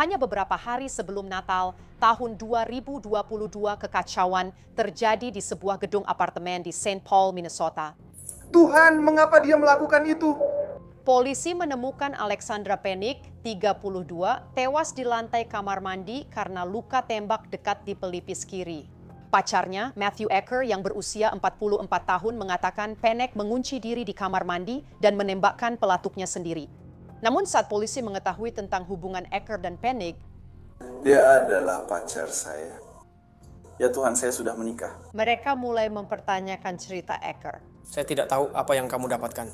Hanya beberapa hari sebelum Natal, tahun 2022 kekacauan terjadi di sebuah gedung apartemen di St. Paul, Minnesota. Tuhan, mengapa dia melakukan itu? Polisi menemukan Alexandra Penick, 32, tewas di lantai kamar mandi karena luka tembak dekat di pelipis kiri. Pacarnya, Matthew Ecker, yang berusia 44 tahun, mengatakan Penick mengunci diri di kamar mandi dan menembakkan pelatuknya sendiri. Namun saat polisi mengetahui tentang hubungan Ecker dan Penick, dia adalah pacar saya. Ya Tuhan, saya sudah menikah. Mereka mulai mempertanyakan cerita Ecker. Saya tidak tahu apa yang kamu dapatkan.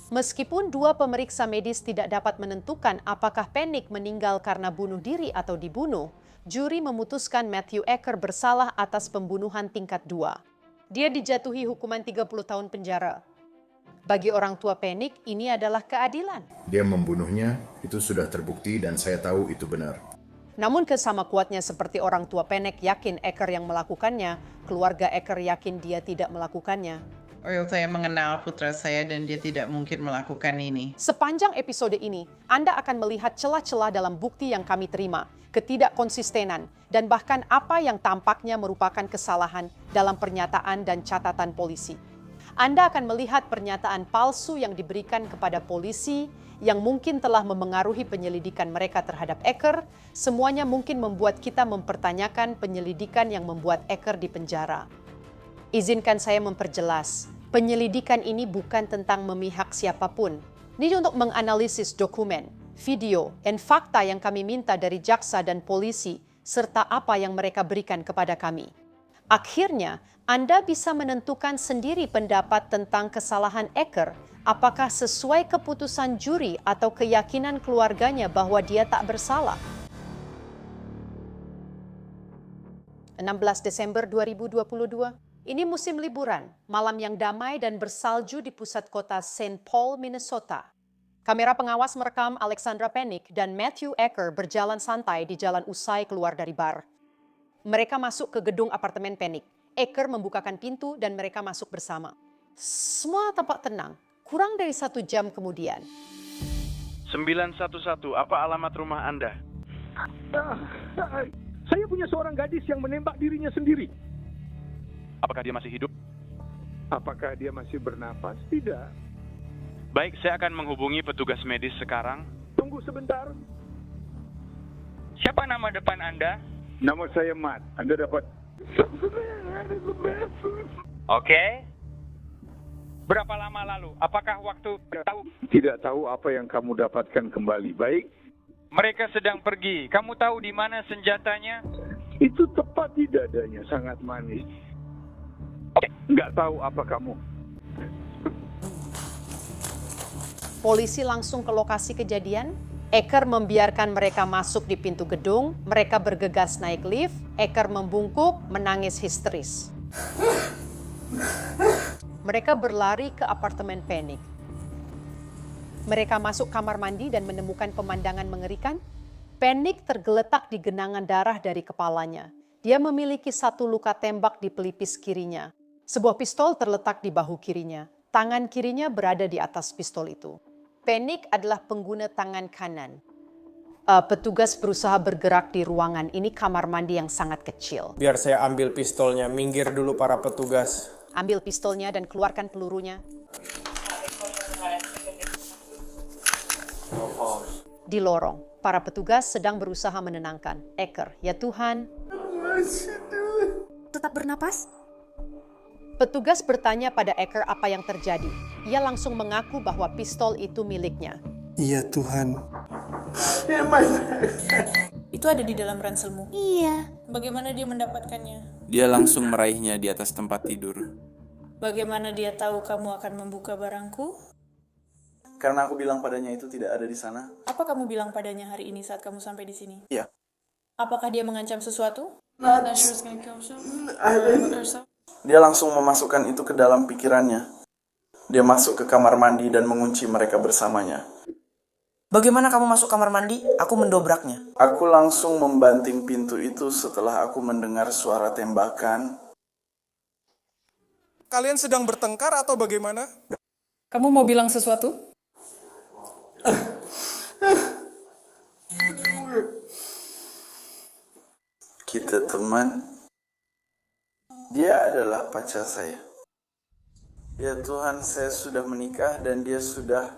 Meskipun dua pemeriksa medis tidak dapat menentukan apakah Penick meninggal karena bunuh diri atau dibunuh, juri memutuskan Matthew Ecker bersalah atas pembunuhan tingkat 2. Dia dijatuhi hukuman 30 tahun penjara. Bagi orang tua Penick, ini adalah keadilan. Dia membunuhnya, itu sudah terbukti dan saya tahu itu benar. Namun kesama kuatnya seperti orang tua Penick yakin Ecker yang melakukannya, keluarga Ecker yakin dia tidak melakukannya. Saya mengenal putra saya dan dia tidak mungkin melakukan ini. Sepanjang episode ini, Anda akan melihat celah-celah dalam bukti yang kami terima, ketidakkonsistenan, dan bahkan apa yang tampaknya merupakan kesalahan dalam pernyataan dan catatan polisi. Anda akan melihat pernyataan palsu yang diberikan kepada polisi yang mungkin telah memengaruhi penyelidikan mereka terhadap Ecker. Semuanya mungkin membuat kita mempertanyakan penyelidikan yang membuat Ecker dipenjara. Izinkan saya memperjelas, penyelidikan ini bukan tentang memihak siapapun. Ini untuk menganalisis dokumen, video, dan fakta yang kami minta dari jaksa dan polisi, serta apa yang mereka berikan kepada kami. Akhirnya, Anda bisa menentukan sendiri pendapat tentang kesalahan Ecker, apakah sesuai keputusan juri atau keyakinan keluarganya bahwa dia tak bersalah. 16 Desember 2022. Ini musim liburan, malam yang damai dan bersalju di pusat kota St. Paul, Minnesota. Kamera pengawas merekam Alexandra Penick dan Matthew Ecker berjalan santai di jalan usai keluar dari bar. Mereka masuk ke gedung apartemen Penick. Ecker membukakan pintu dan mereka masuk bersama. Semua tampak tenang. Kurang dari 1 jam kemudian. 911, apa alamat rumah Anda? Saya punya seorang gadis yang menembak dirinya sendiri. Apakah dia masih hidup? Apakah dia masih bernapas? Tidak. Baik, saya akan menghubungi petugas medis sekarang. Tunggu sebentar. Siapa nama depan Anda? Nama saya Matt. Anda dapat... Oke. Berapa lama lalu? Apakah waktu tahu? Tidak tahu apa yang kamu dapatkan kembali. Baik. Mereka sedang pergi. Kamu tahu di mana senjatanya? Itu tepat di dadanya, sangat manis. Nggak tahu apa kamu. Polisi langsung ke lokasi kejadian. Ecker membiarkan mereka masuk di pintu gedung. Mereka bergegas naik lift. Ecker membungkuk, menangis histeris. Mereka berlari ke apartemen Penick. Mereka masuk kamar mandi dan menemukan pemandangan mengerikan. Penick tergeletak di genangan darah dari kepalanya. Dia memiliki 1 luka tembak di pelipis kirinya. Sebuah pistol terletak di bahu kirinya. Tangan kirinya berada di atas pistol itu. Penick adalah pengguna tangan kanan. Petugas berusaha bergerak di ruangan. Ini kamar mandi yang sangat kecil. Biar saya ambil pistolnya, minggir dulu para petugas. Ambil pistolnya dan keluarkan pelurunya. Di lorong, para petugas sedang berusaha menenangkan Ecker. Ya Tuhan. Tetap bernapas? Petugas bertanya pada Ecker apa yang terjadi. Ia langsung mengaku bahwa pistol itu miliknya. Iya Tuhan. Itu ada di dalam ranselmu? Iya. Bagaimana dia mendapatkannya? Dia langsung meraihnya di atas tempat tidur. Bagaimana dia tahu kamu akan membuka barangku? Karena aku bilang padanya itu tidak ada di sana. Apa kamu bilang padanya hari ini saat kamu sampai di sini? Iya. Apakah dia mengancam sesuatu? Dia langsung memasukkan itu ke dalam pikirannya. Dia masuk ke kamar mandi dan mengunci mereka bersamanya. Bagaimana kamu masuk kamar mandi? Aku mendobraknya. Aku langsung membanting pintu itu setelah aku mendengar suara tembakan. Kalian sedang bertengkar atau bagaimana? Kamu mau bilang sesuatu? Kita teman. Dia adalah pacar saya. Ya Tuhan, saya sudah menikah dan dia sudah...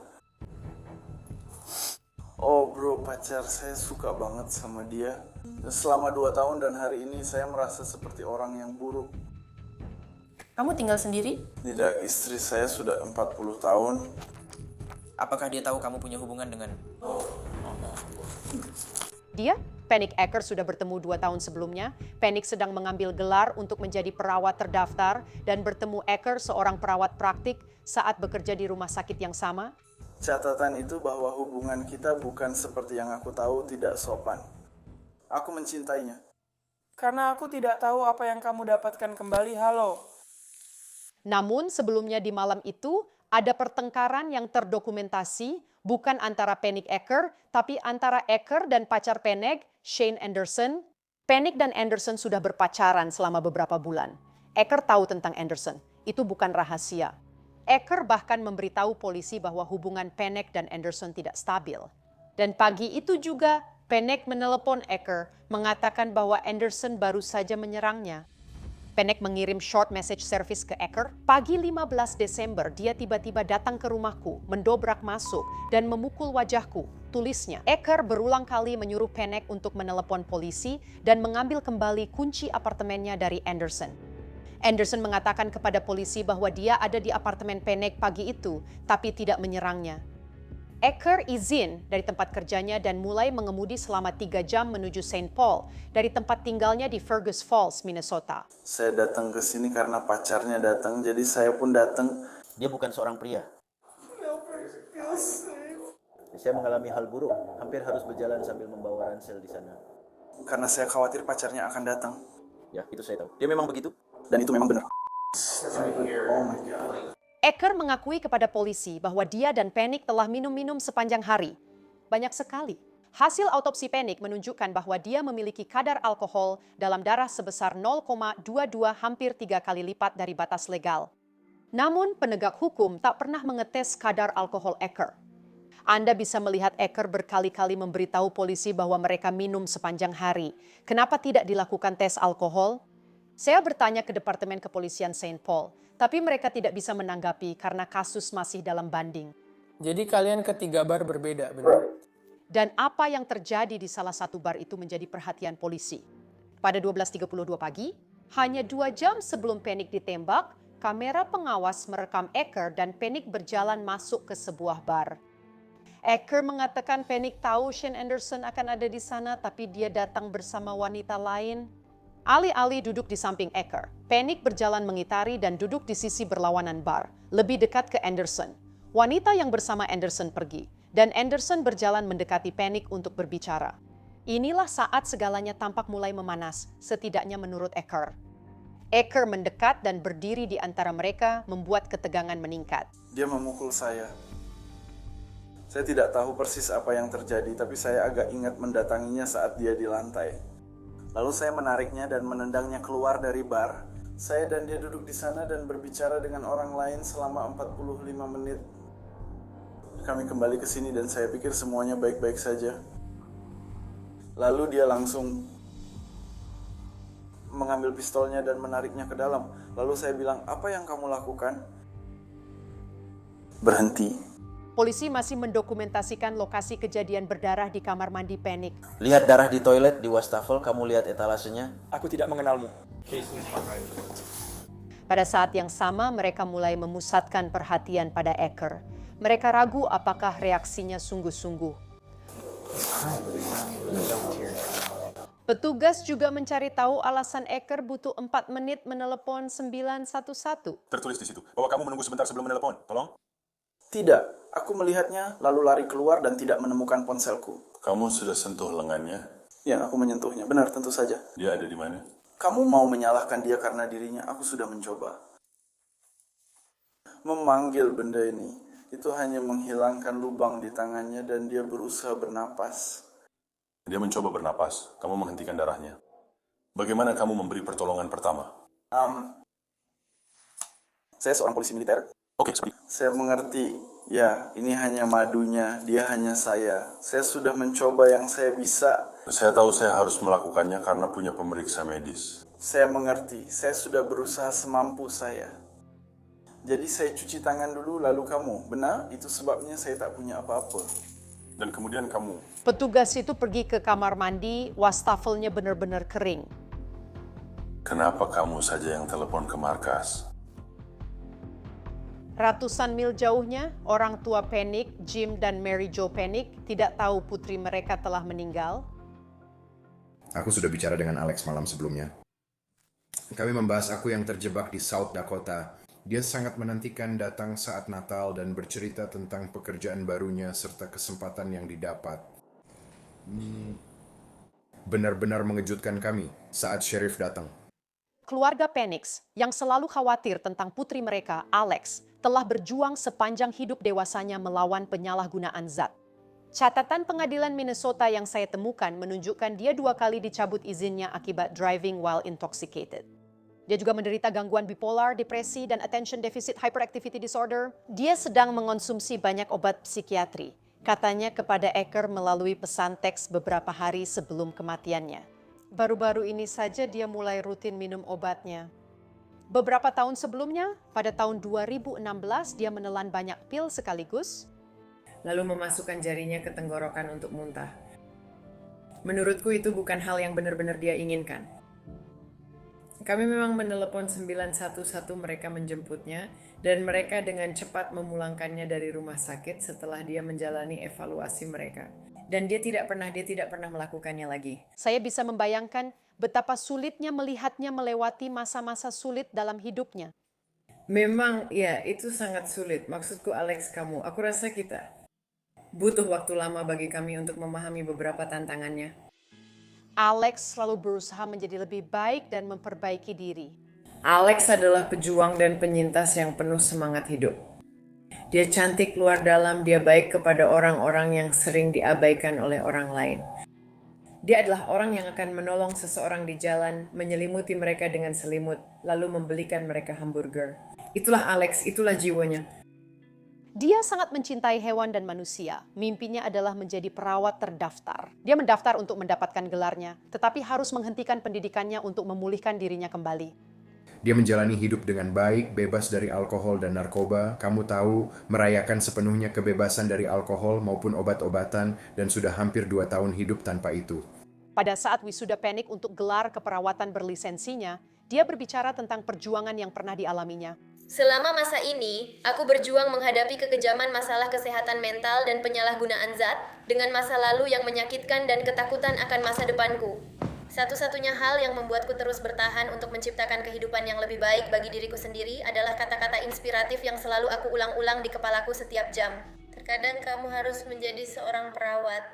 Oh bro, pacar saya suka banget sama dia. Selama 2 tahun dan hari ini saya merasa seperti orang yang buruk. Kamu tinggal sendiri? Tidak, istri saya sudah 40 tahun. Apakah dia tahu kamu punya hubungan dengan... Dia, Panic Ecker, sudah bertemu 2 tahun sebelumnya. Panic sedang mengambil gelar untuk menjadi perawat terdaftar dan bertemu Ecker, seorang perawat praktik, saat bekerja di rumah sakit yang sama. Catatan itu bahwa hubungan kita bukan seperti yang aku tahu, tidak sopan. Aku mencintainya. Karena aku tidak tahu apa yang kamu dapatkan kembali, halo. Namun sebelumnya di malam itu, ada pertengkaran yang terdokumentasi, bukan antara Panic Ecker, tapi antara Ecker dan pacar Panic, Shane Anderson. Panic dan Anderson sudah berpacaran selama beberapa bulan. Ecker tahu tentang Anderson, itu bukan rahasia. Ecker bahkan memberitahu polisi bahwa hubungan Panic dan Anderson tidak stabil. Dan pagi itu juga, Panic menelepon Ecker, mengatakan bahwa Anderson baru saja menyerangnya. Panic mengirim short message service ke Ecker. Pagi 15 Desember, dia tiba-tiba datang ke rumahku, mendobrak masuk, dan memukul wajahku, tulisnya. Ecker berulang kali menyuruh Panic untuk menelepon polisi dan mengambil kembali kunci apartemennya dari Anderson. Anderson mengatakan kepada polisi bahwa dia ada di apartemen Panic pagi itu, tapi tidak menyerangnya. Ecker izin dari tempat kerjanya dan mulai mengemudi selama 3 jam menuju St. Paul dari tempat tinggalnya di Fergus Falls, Minnesota. Saya datang ke sini karena pacarnya datang, jadi saya pun datang. Dia bukan seorang pria. Saya mengalami hal buruk, hampir harus berjalan sambil membawa ransel di sana. Karena saya khawatir pacarnya akan datang. Ya, itu saya tahu. Dia memang begitu? Dan itu memang benar. Oh my God. Ecker mengakui kepada polisi bahwa dia dan Panic telah minum-minum sepanjang hari. Banyak sekali. Hasil autopsi Panic menunjukkan bahwa dia memiliki kadar alkohol dalam darah sebesar 0,22, hampir 3 kali lipat dari batas legal. Namun penegak hukum tak pernah mengetes kadar alkohol Ecker. Anda bisa melihat Ecker berkali-kali memberitahu polisi bahwa mereka minum sepanjang hari. Kenapa tidak dilakukan tes alkohol? Saya bertanya ke Departemen Kepolisian St. Paul, tapi mereka tidak bisa menanggapi karena kasus masih dalam banding. Jadi kalian ketiga bar berbeda, benar? Dan apa yang terjadi di salah satu bar itu menjadi perhatian polisi. Pada 12.32 pagi, hanya 2 jam sebelum Panic ditembak, kamera pengawas merekam Ecker dan Panic berjalan masuk ke sebuah bar. Ecker mengatakan Panic tahu Shane Anderson akan ada di sana, tapi dia datang bersama wanita lain. Alih-alih duduk di samping Ecker, Panic berjalan mengitari dan duduk di sisi berlawanan bar, lebih dekat ke Anderson. Wanita yang bersama Anderson pergi, dan Anderson berjalan mendekati Panic untuk berbicara. Inilah saat segalanya tampak mulai memanas, setidaknya menurut Ecker. Ecker mendekat dan berdiri di antara mereka, membuat ketegangan meningkat. Dia memukul saya. Saya tidak tahu persis apa yang terjadi, tapi saya agak ingat mendatanginya saat dia di lantai. Lalu saya menariknya dan menendangnya keluar dari bar. Saya dan dia duduk di sana dan berbicara dengan orang lain selama 45 menit. Kami kembali ke sini dan saya pikir semuanya baik-baik saja. Lalu dia langsung mengambil pistolnya dan menariknya ke dalam. Lalu saya bilang, "Apa yang kamu lakukan?" "Berhenti." Polisi masih mendokumentasikan lokasi kejadian berdarah di kamar mandi Panic. Lihat darah di toilet, di wastafel, kamu lihat etalasenya. Aku tidak mengenalmu. Pada saat yang sama, mereka mulai memusatkan perhatian pada Ecker. Mereka ragu apakah reaksinya sungguh-sungguh. Petugas juga mencari tahu alasan Ecker butuh 4 menit menelepon 911. Tertulis di situ bahwa kamu menunggu sebentar sebelum menelepon. Tolong. Tidak, aku melihatnya lalu lari keluar dan tidak menemukan ponselku. Kamu sudah sentuh lengannya? Ya, aku menyentuhnya. Benar, tentu saja. Dia ada di mana? Kamu mau menyalahkan dia karena dirinya? Aku sudah mencoba. Memanggil benda ini, itu hanya menghilangkan lubang di tangannya dan dia berusaha bernapas. Dia mencoba bernapas. Kamu menghentikan darahnya. Bagaimana kamu memberi pertolongan pertama? Saya seorang polisi militer. Oke, seperti. Saya mengerti. Ya, ini hanya madunya. Dia hanya saya. Saya sudah mencoba yang saya bisa. Saya tahu saya harus melakukannya karena punya pemeriksa medis. Saya mengerti, saya sudah berusaha semampu saya. Jadi saya cuci tangan dulu lalu kamu. Benar? Itu sebabnya saya tak punya apa-apa. Dan kemudian kamu. Petugas itu pergi ke kamar mandi, wastafelnya benar-benar kering. Kenapa kamu saja yang telepon ke markas? Ratusan mil jauhnya, orang tua Panic, Jim dan Mary Jo Panic, tidak tahu putri mereka telah meninggal. Aku sudah bicara dengan Alex malam sebelumnya. Kami membahas aku yang terjebak di South Dakota. Dia sangat menantikan datang saat Natal dan bercerita tentang pekerjaan barunya serta kesempatan yang didapat. Benar-benar mengejutkan kami saat sheriff datang. Keluarga Penix yang selalu khawatir tentang putri mereka, Alex, telah berjuang sepanjang hidup dewasanya melawan penyalahgunaan zat. Catatan pengadilan Minnesota yang saya temukan menunjukkan dia 2 kali dicabut izinnya akibat driving while intoxicated. Dia juga menderita gangguan bipolar, depresi, dan attention deficit hyperactivity disorder. Dia sedang mengonsumsi banyak obat psikiatri, katanya kepada Ecker melalui pesan teks beberapa hari sebelum kematiannya. Baru-baru ini saja dia mulai rutin minum obatnya. Beberapa tahun sebelumnya, pada tahun 2016, dia menelan banyak pil sekaligus, lalu memasukkan jarinya ke tenggorokan untuk muntah. Menurutku itu bukan hal yang benar-benar dia inginkan. Kami memang menelepon 911 mereka menjemputnya, dan mereka dengan cepat memulangkannya dari rumah sakit setelah dia menjalani evaluasi mereka. Dan dia tidak pernah melakukannya lagi. Saya bisa membayangkan betapa sulitnya melihatnya melewati masa-masa sulit dalam hidupnya. Memang, ya, itu sangat sulit. Maksudku Alex, aku rasa kita butuh waktu lama bagi kami untuk memahami beberapa tantangannya. Alex selalu berusaha menjadi lebih baik dan memperbaiki diri. Alex adalah pejuang dan penyintas yang penuh semangat hidup. Dia cantik luar dalam, dia baik kepada orang-orang yang sering diabaikan oleh orang lain. Dia adalah orang yang akan menolong seseorang di jalan, menyelimuti mereka dengan selimut, lalu membelikan mereka hamburger. Itulah Alex, itulah jiwanya. Dia sangat mencintai hewan dan manusia. Mimpinya adalah menjadi perawat terdaftar. Dia mendaftar untuk mendapatkan gelarnya, tetapi harus menghentikan pendidikannya untuk memulihkan dirinya kembali. Dia menjalani hidup dengan baik, bebas dari alkohol dan narkoba. Kamu tahu, merayakan sepenuhnya kebebasan dari alkohol maupun obat-obatan dan sudah hampir 2 tahun hidup tanpa itu. Pada saat wisuda Panic untuk gelar keperawatan berlisensinya, dia berbicara tentang perjuangan yang pernah dialaminya. Selama masa ini, aku berjuang menghadapi kekejaman masalah kesehatan mental dan penyalahgunaan zat dengan masa lalu yang menyakitkan dan ketakutan akan masa depanku. Satu-satunya hal yang membuatku terus bertahan untuk menciptakan kehidupan yang lebih baik bagi diriku sendiri adalah kata-kata inspiratif yang selalu aku ulang-ulang di kepalaku setiap jam. Terkadang kamu harus menjadi seorang perawat.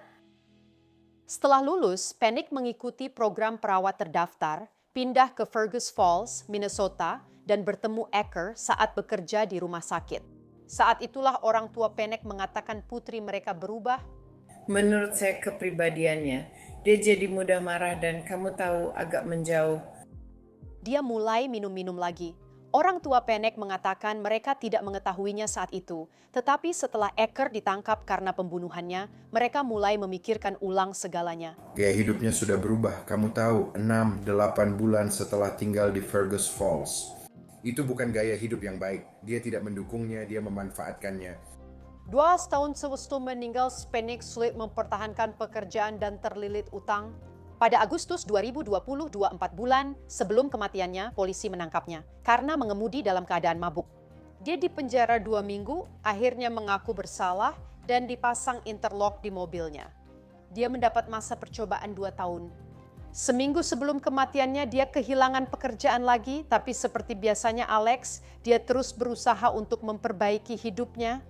Setelah lulus, Panic mengikuti program perawat terdaftar, pindah ke Fergus Falls, Minnesota, dan bertemu Ecker saat bekerja di rumah sakit. Saat itulah orang tua Panic mengatakan putri mereka berubah. Menurut saya kepribadiannya, dia jadi mudah marah dan kamu tahu agak menjauh. Dia mulai minum-minum lagi. Orang tua Panic mengatakan mereka tidak mengetahuinya saat itu, tetapi setelah Ecker ditangkap karena pembunuhannya, mereka mulai memikirkan ulang segalanya. Gaya hidupnya sudah berubah, kamu tahu, 6-8 bulan setelah tinggal di Fergus Falls. Itu bukan gaya hidup yang baik. Dia tidak mendukungnya, dia memanfaatkannya. 2 tahun setelah meninggal, Panic sulit mempertahankan pekerjaan dan terlilit utang. Pada Agustus 2020, 4 bulan sebelum kematiannya, polisi menangkapnya karena mengemudi dalam keadaan mabuk. Dia dipenjara 2 minggu, akhirnya mengaku bersalah dan dipasang interlock di mobilnya. Dia mendapat masa percobaan 2 tahun. Seminggu sebelum kematiannya, dia kehilangan pekerjaan lagi, tapi seperti biasanya Alex, dia terus berusaha untuk memperbaiki hidupnya.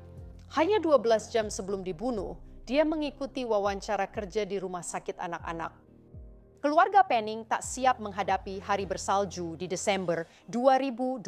Hanya 12 jam sebelum dibunuh, dia mengikuti wawancara kerja di rumah sakit anak-anak. Keluarga Penning tak siap menghadapi hari bersalju di Desember 2022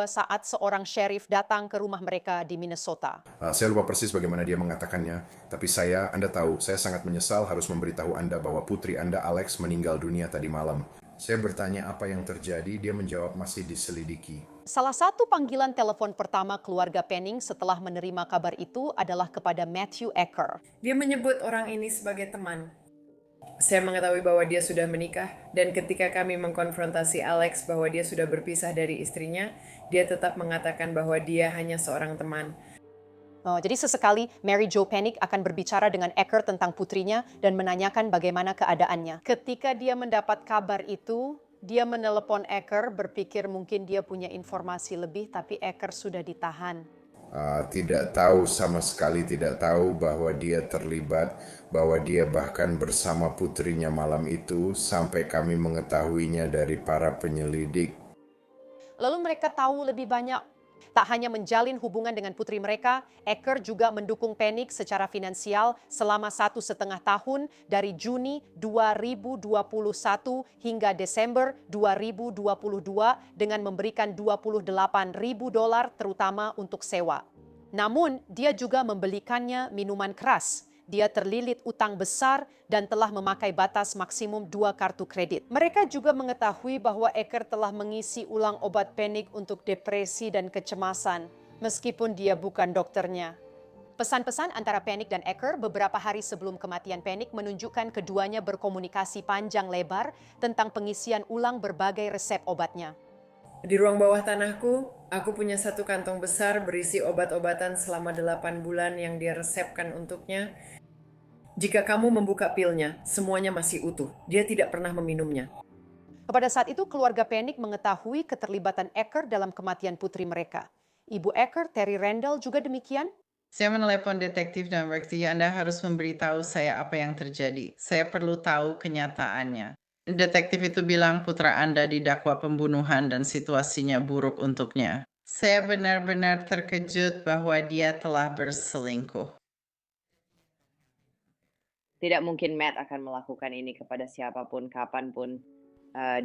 saat seorang sheriff datang ke rumah mereka di Minnesota. Saya lupa persis bagaimana dia mengatakannya, tapi Anda tahu, saya sangat menyesal harus memberitahu Anda bahwa putri Anda, Alex, meninggal dunia tadi malam. Saya bertanya apa yang terjadi, dia menjawab masih diselidiki. Salah satu panggilan telepon pertama keluarga Penning setelah menerima kabar itu adalah kepada Matthew Ecker. Dia menyebut orang ini sebagai teman. Saya mengetahui bahwa dia sudah menikah, dan ketika kami mengkonfrontasi Alex bahwa dia sudah berpisah dari istrinya, dia tetap mengatakan bahwa dia hanya seorang teman. Jadi sesekali Mary Jo Penick akan berbicara dengan Ecker tentang putrinya dan menanyakan bagaimana keadaannya. Ketika dia mendapat kabar itu, dia menelepon Ecker berpikir mungkin dia punya informasi lebih, tapi Ecker sudah ditahan. Tidak tahu sama sekali, tidak tahu bahwa dia terlibat, bahwa dia bahkan bersama putrinya malam itu sampai kami mengetahuinya dari para penyelidik. Lalu mereka tahu lebih banyak. Tak hanya menjalin hubungan dengan putri mereka, Ecker juga mendukung Penick secara finansial selama 1,5 tahun dari Juni 2021 hingga Desember 2022 dengan memberikan $28.000 terutama untuk sewa. Namun, dia juga membelikannya minuman keras. Dia terlilit utang besar dan telah memakai batas maksimum 2 kartu kredit. Mereka juga mengetahui bahwa Ecker telah mengisi ulang obat Penick untuk depresi dan kecemasan, meskipun dia bukan dokternya. Pesan-pesan antara Penick dan Ecker beberapa hari sebelum kematian Penick menunjukkan keduanya berkomunikasi panjang lebar tentang pengisian ulang berbagai resep obatnya. Di ruang bawah tanahku, aku punya 1 kantong besar berisi obat-obatan selama 8 bulan yang dia resepkan untuknya. Jika kamu membuka pilnya, semuanya masih utuh. Dia tidak pernah meminumnya. Pada saat itu, keluarga Penick mengetahui keterlibatan Ecker dalam kematian putri mereka. Ibu Ecker, Terry Randall, juga demikian. Saya menelepon detektif dan berkata, Anda harus memberitahu saya apa yang terjadi. Saya perlu tahu kenyataannya. Detektif itu bilang putra Anda didakwa pembunuhan dan situasinya buruk untuknya. Saya benar-benar terkejut bahwa dia telah berselingkuh. Tidak mungkin Matt akan melakukan ini kepada siapapun, kapanpun.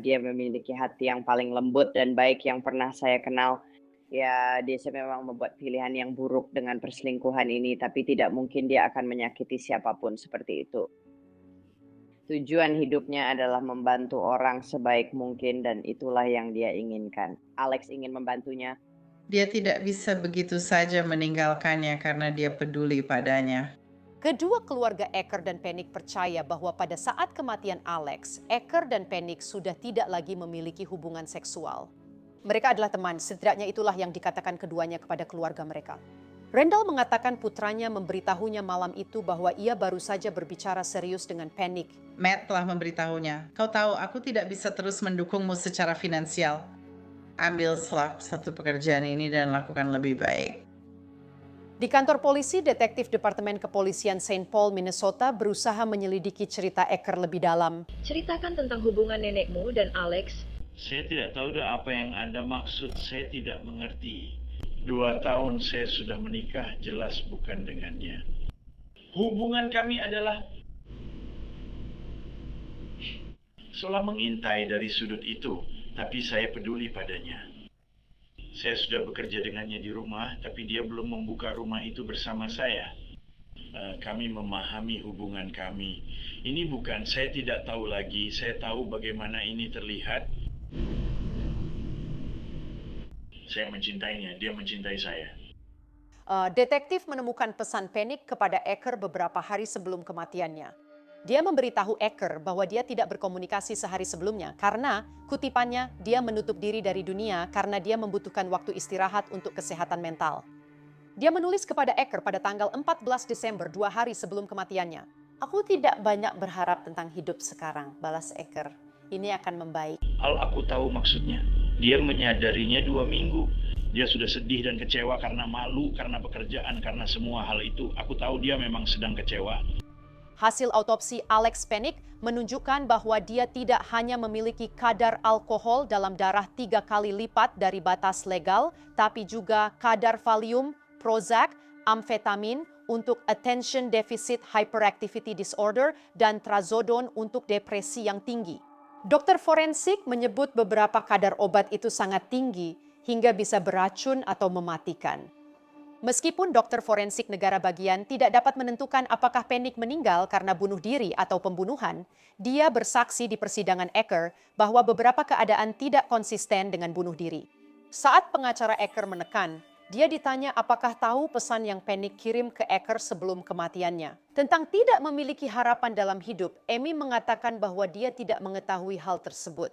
Dia memiliki hati yang paling lembut dan baik yang pernah saya kenal. Ya, dia memang membuat pilihan yang buruk dengan perselingkuhan ini, tapi tidak mungkin dia akan menyakiti siapapun seperti itu. Tujuan hidupnya adalah membantu orang sebaik mungkin dan itulah yang dia inginkan. Alex ingin membantunya. Dia tidak bisa begitu saja meninggalkannya karena dia peduli padanya. Kedua keluarga Ecker dan Penick percaya bahwa pada saat kematian Alex, Ecker dan Penick sudah tidak lagi memiliki hubungan seksual. Mereka adalah teman, setidaknya itulah yang dikatakan keduanya kepada keluarga mereka. Randall mengatakan putranya memberitahunya malam itu bahwa ia baru saja berbicara serius dengan Penick. Matt telah memberitahunya, kau tahu aku tidak bisa terus mendukungmu secara finansial. Ambillah satu pekerjaan ini dan lakukan lebih baik. Di kantor polisi, detektif Departemen Kepolisian St. Paul, Minnesota berusaha menyelidiki cerita Ecker lebih dalam. Ceritakan tentang hubungan nenekmu dan Alex. Saya tidak tahu apa yang Anda maksud, saya tidak mengerti. 2 tahun saya sudah menikah, jelas bukan dengannya. Hubungan kami adalah seolah mengintai dari sudut itu, tapi saya peduli padanya. Saya sudah bekerja dengannya di rumah, tapi dia belum membuka rumah itu bersama saya. Kami memahami hubungan kami. Ini bukan, saya tidak tahu lagi, saya tahu bagaimana ini terlihat. Saya mencintainya, dia mencintai saya. Detektif menemukan pesan Penick kepada Ecker beberapa hari sebelum kematiannya. Dia memberitahu Ecker bahwa dia tidak berkomunikasi sehari sebelumnya karena, kutipannya, dia menutup diri dari dunia karena dia membutuhkan waktu istirahat untuk kesehatan mental. Dia menulis kepada Ecker pada tanggal 14 Desember, 2 hari sebelum kematiannya. Aku tidak banyak berharap tentang hidup sekarang, balas Ecker. Ini akan membaik. Aku tahu maksudnya. Dia menyadarinya 2 minggu. Dia sudah sedih dan kecewa karena malu, karena pekerjaan, karena semua hal itu. Aku tahu dia memang sedang kecewa. Hasil autopsi Alex Penick menunjukkan bahwa dia tidak hanya memiliki kadar alkohol dalam darah 3 kali lipat dari batas legal, tapi juga kadar Valium, Prozac, amfetamin untuk attention deficit hyperactivity disorder dan trazodone untuk depresi yang tinggi. Dokter forensik menyebut beberapa kadar obat itu sangat tinggi hingga bisa beracun atau mematikan. Meskipun dokter forensik negara bagian tidak dapat menentukan apakah Penick meninggal karena bunuh diri atau pembunuhan, dia bersaksi di persidangan Ecker bahwa beberapa keadaan tidak konsisten dengan bunuh diri. Saat pengacara Ecker menekan, Dia ditanya apakah tahu pesan yang Panic kirim ke Ecker sebelum kematiannya. Tentang tidak memiliki harapan dalam hidup, Amy mengatakan bahwa dia tidak mengetahui hal tersebut.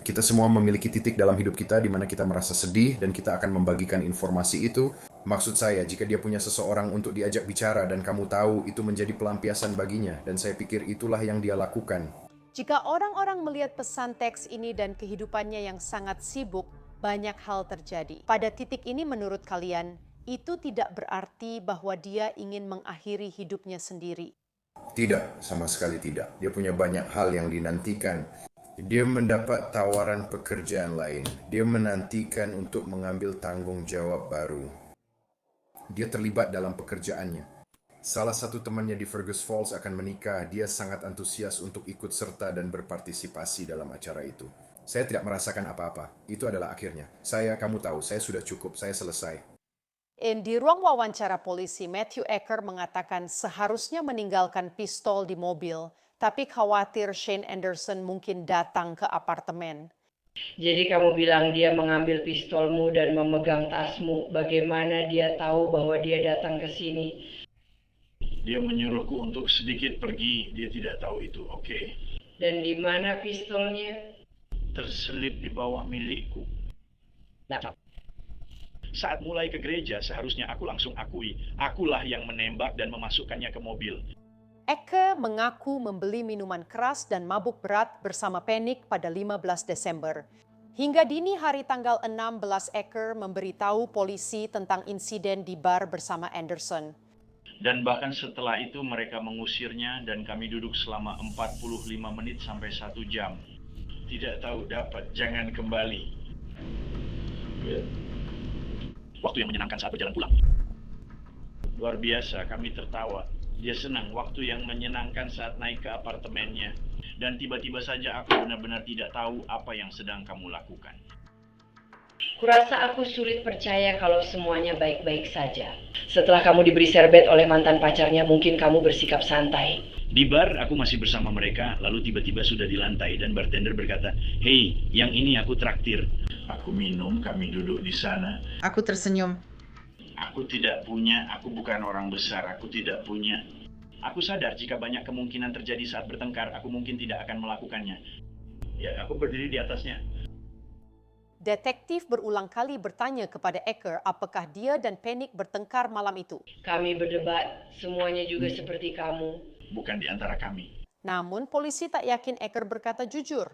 Kita semua memiliki titik dalam hidup kita di mana kita merasa sedih dan kita akan membagikan informasi itu. Maksud saya, jika dia punya seseorang untuk diajak bicara dan kamu tahu itu menjadi pelampiasan baginya, dan saya pikir itulah yang dia lakukan. Jika orang-orang melihat pesan teks ini dan kehidupannya yang sangat sibuk, banyak hal terjadi. Pada titik ini menurut kalian, itu tidak berarti bahwa dia ingin mengakhiri hidupnya sendiri. Tidak, sama sekali tidak. Dia punya banyak hal yang dinantikan. Dia mendapat tawaran pekerjaan lain. Dia menantikan untuk mengambil tanggung jawab baru. Dia terlibat dalam pekerjaannya. Salah satu temannya di Fergus Falls akan menikah. Dia sangat antusias untuk ikut serta dan berpartisipasi dalam acara itu. Saya tidak merasakan apa-apa. Itu adalah akhirnya. Kamu tahu, saya sudah cukup. Saya selesai. Di ruang wawancara polisi, Matthew Ecker mengatakan seharusnya meninggalkan pistol di mobil, tapi khawatir Shane Anderson mungkin datang ke apartemen. Jadi kamu bilang dia mengambil pistolmu dan memegang tasmu. Bagaimana dia tahu bahwa dia datang ke sini? Dia menyuruhku untuk sedikit pergi. Dia tidak tahu itu, oke? Dan di mana pistolnya? Terselip di bawah milikku. Saat mulai ke gereja, seharusnya aku langsung akui. Akulah yang menembak dan memasukkannya ke mobil. Ecker mengaku membeli minuman keras dan mabuk berat bersama Panic pada 15 Desember. Hingga dini hari tanggal 16, Ecker memberitahu polisi tentang insiden di bar bersama Anderson. Dan bahkan setelah itu mereka mengusirnya dan kami duduk selama 45 menit sampai 1 jam. Tidak tahu dapat, jangan kembali. Waktu yang menyenangkan saat berjalan pulang. Luar biasa, kami tertawa. Dia senang waktu yang menyenangkan saat naik ke apartemennya. Dan tiba-tiba saja aku benar-benar tidak tahu apa yang sedang kamu lakukan. Kurasa aku sulit percaya kalau semuanya baik-baik saja. Setelah kamu diberi serbet oleh mantan pacarnya, mungkin kamu bersikap santai. Di bar, aku masih bersama mereka, lalu tiba-tiba sudah di lantai dan bartender berkata, "Hei, yang ini aku traktir." Aku minum, kami duduk di sana. Aku tersenyum. Aku bukan orang besar, aku tidak punya. Aku sadar jika banyak kemungkinan terjadi saat bertengkar, aku mungkin tidak akan melakukannya. Ya, aku berdiri di atasnya. Detektif berulang kali bertanya kepada Ecker apakah dia dan Panic bertengkar malam itu. Kami berdebat, semuanya juga seperti kamu. Bukan di antara kami. Namun polisi tak yakin Ecker berkata jujur.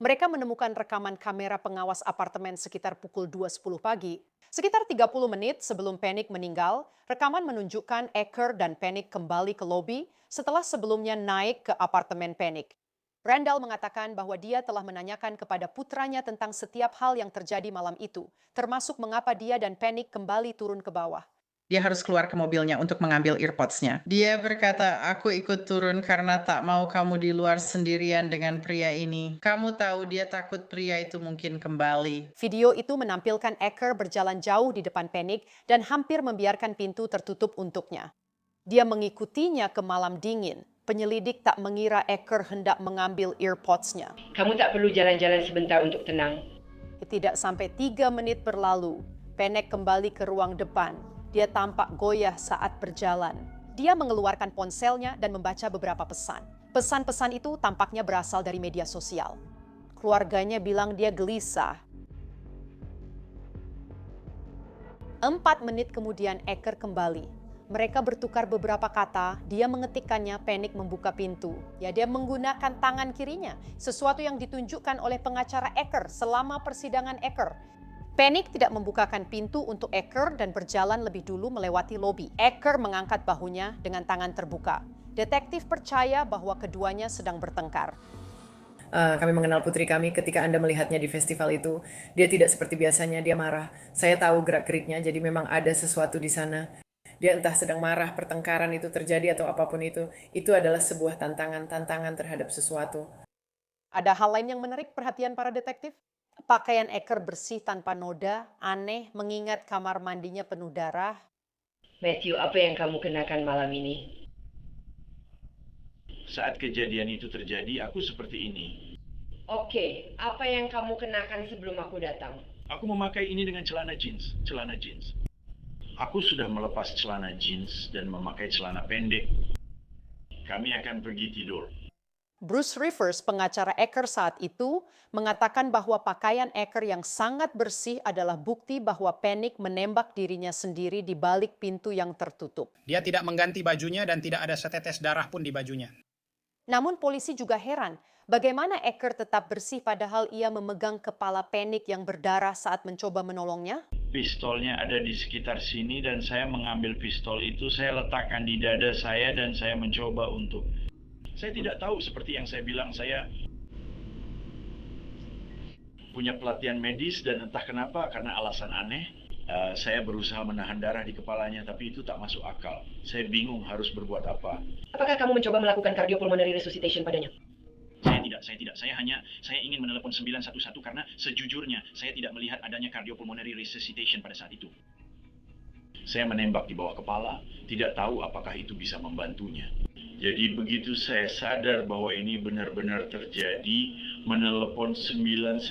Mereka menemukan rekaman kamera pengawas apartemen sekitar pukul 2.10 pagi. Sekitar 30 menit sebelum Panic meninggal, rekaman menunjukkan Ecker dan Panic kembali ke lobi setelah sebelumnya naik ke apartemen Panic. Randall mengatakan bahwa dia telah menanyakan kepada putranya tentang setiap hal yang terjadi malam itu, termasuk mengapa dia dan Panic kembali turun ke bawah. Dia harus keluar ke mobilnya untuk mengambil earpods-nya. Dia berkata, aku ikut turun karena tak mau kamu di luar sendirian dengan pria ini. Kamu tahu dia takut pria itu mungkin kembali. Video itu menampilkan Ecker berjalan jauh di depan Panic dan hampir membiarkan pintu tertutup untuknya. Dia mengikutinya ke malam dingin. Penyelidik tak mengira Ecker hendak mengambil earpods-nya. Kamu tak perlu jalan-jalan sebentar untuk tenang. Tidak sampai 3 menit berlalu, Panic kembali ke ruang depan. Dia tampak goyah saat berjalan. Dia mengeluarkan ponselnya dan membaca beberapa pesan. Pesan-pesan itu tampaknya berasal dari media sosial. Keluarganya bilang dia gelisah. 4 menit kemudian Ecker kembali. Mereka bertukar beberapa kata, dia mengetikkannya, Panic membuka pintu. Ya, dia menggunakan tangan kirinya, sesuatu yang ditunjukkan oleh pengacara Ecker selama persidangan Ecker. Panic tidak membukakan pintu untuk Ecker dan berjalan lebih dulu melewati lobi. Ecker mengangkat bahunya dengan tangan terbuka. Detektif percaya bahwa keduanya sedang bertengkar. Kami mengenal putri kami ketika Anda melihatnya di festival itu. Dia tidak seperti biasanya, dia marah. Saya tahu gerak-geriknya, jadi memang ada sesuatu di sana. Dia entah sedang marah, pertengkaran itu terjadi atau apapun itu. Itu adalah sebuah tantangan terhadap sesuatu. Ada hal lain yang menarik perhatian para detektif? Pakaian Ecker bersih tanpa noda, aneh mengingat kamar mandinya penuh darah. Matthew, apa yang kamu kenakan malam ini? Saat kejadian itu terjadi, aku seperti ini. Oke, apa yang kamu kenakan sebelum aku datang? Aku memakai ini dengan celana jeans. Aku sudah melepas celana jeans dan memakai celana pendek. Kami akan pergi tidur. Bruce Rivers, pengacara Ecker saat itu, mengatakan bahwa pakaian Ecker yang sangat bersih adalah bukti bahwa Panic menembak dirinya sendiri di balik pintu yang tertutup. Dia tidak mengganti bajunya dan tidak ada setetes darah pun di bajunya. Namun polisi juga heran, bagaimana Ecker tetap bersih padahal ia memegang kepala Panic yang berdarah saat mencoba menolongnya? Pistolnya ada di sekitar sini dan saya mengambil pistol itu, saya letakkan di dada saya dan saya mencoba untuk... Saya tidak tahu, seperti yang saya bilang, saya punya pelatihan medis dan entah kenapa, karena alasan aneh, saya berusaha menahan darah di kepalanya, tapi itu tak masuk akal. Saya bingung harus berbuat apa. Apakah kamu mencoba melakukan cardiopulmonary resuscitation padanya? Saya tidak. Saya ingin menelepon 911 karena sejujurnya saya tidak melihat adanya cardiopulmonary resuscitation pada saat itu. Saya menembak di bawah kepala, tidak tahu apakah itu bisa membantunya. Jadi begitu saya sadar bahwa ini benar-benar terjadi, menelepon 911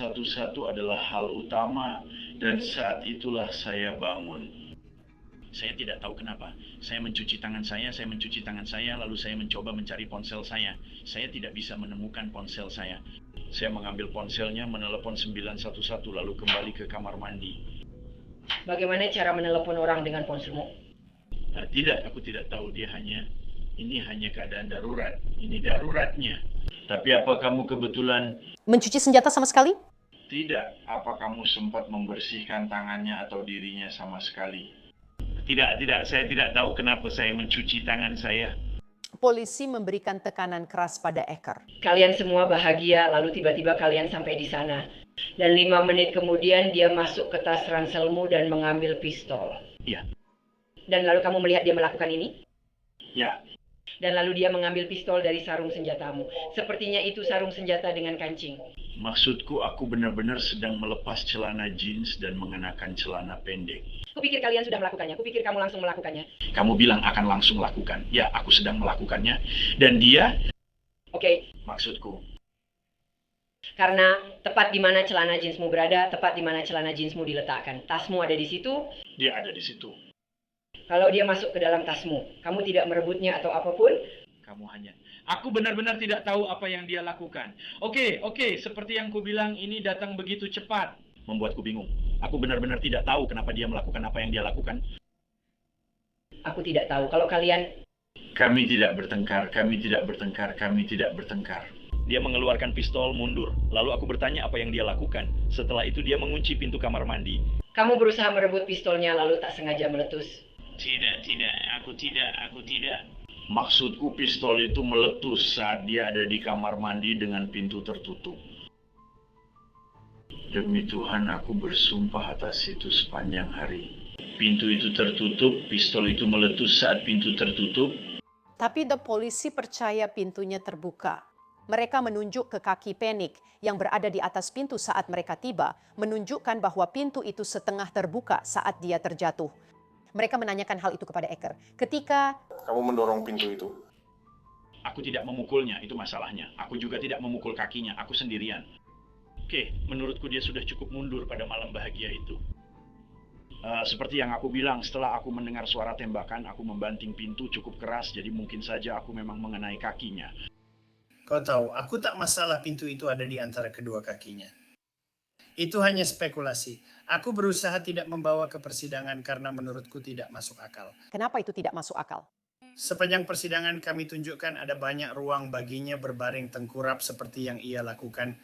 adalah hal utama dan saat itulah saya bangun. Saya tidak tahu kenapa. Saya mencuci tangan saya, lalu saya mencoba mencari ponsel saya. Saya tidak bisa menemukan ponsel saya. Saya mengambil ponselnya, menelepon 911, lalu kembali ke kamar mandi. Bagaimana cara menelepon orang dengan ponselmu? Tidak, aku tidak tahu. Ini hanya keadaan darurat. Ini daruratnya. Tapi apa kamu kebetulan... Mencuci senjata sama sekali? Tidak. Apa kamu sempat membersihkan tangannya atau dirinya sama sekali? Tidak. Saya tidak tahu kenapa saya mencuci tangan saya. Polisi memberikan tekanan keras pada Ecker. Kalian semua bahagia, lalu tiba-tiba kalian sampai di sana. Dan 5 menit kemudian dia masuk ke tas ranselmu dan mengambil pistol. Iya. Dan lalu kamu melihat dia melakukan ini? Ya. Dan lalu dia mengambil pistol dari sarung senjatamu. Sepertinya itu sarung senjata dengan kancing. Maksudku, aku benar-benar sedang melepas celana jeans dan mengenakan celana pendek. Kupikir kalian sudah melakukannya. Kupikir kamu langsung melakukannya. Kamu bilang akan langsung lakukan. Ya, aku sedang melakukannya. Dan dia... Oke. Maksudku. Karena tepat di mana celana jeansmu berada, tepat di mana celana jeansmu diletakkan. Tasmu ada di situ. Dia ada di situ. Kalau dia masuk ke dalam tasmu, kamu tidak merebutnya atau apapun? Kamu hanya... Aku benar-benar tidak tahu apa yang dia lakukan. Oke, seperti yang ku bilang, ini datang begitu cepat. Membuatku bingung. Aku benar-benar tidak tahu kenapa dia melakukan apa yang dia lakukan. Aku tidak tahu. Kalau kalian... Kami tidak bertengkar. Dia mengeluarkan pistol, mundur. Lalu aku bertanya apa yang dia lakukan. Setelah itu dia mengunci pintu kamar mandi. Kamu berusaha merebut pistolnya lalu tak sengaja meletus. Tidak, aku tidak. Maksudku pistol itu meletus saat dia ada di kamar mandi dengan pintu tertutup. Demi Tuhan, aku bersumpah atas itu sepanjang hari. Pintu itu tertutup, pistol itu meletus saat pintu tertutup. Tapi polisi percaya pintunya terbuka. Mereka menunjuk ke kaki Panic yang berada di atas pintu saat mereka tiba, menunjukkan bahwa pintu itu setengah terbuka saat dia terjatuh. Mereka menanyakan hal itu kepada Ecker. Ketika... Kamu mendorong pintu itu? Aku tidak memukulnya, itu masalahnya. Aku juga tidak memukul kakinya, aku sendirian. Oke, menurutku dia sudah cukup mundur pada malam bahagia itu. Seperti yang aku bilang, setelah aku mendengar suara tembakan, aku membanting pintu cukup keras, jadi mungkin saja aku memang mengenai kakinya. Kau tahu, aku tak masalah pintu itu ada di antara kedua kakinya. Itu hanya spekulasi. Aku berusaha tidak membawa ke persidangan karena menurutku tidak masuk akal. Kenapa itu tidak masuk akal? Sepanjang persidangan kami tunjukkan ada banyak ruang baginya berbaring tengkurap seperti yang ia lakukan.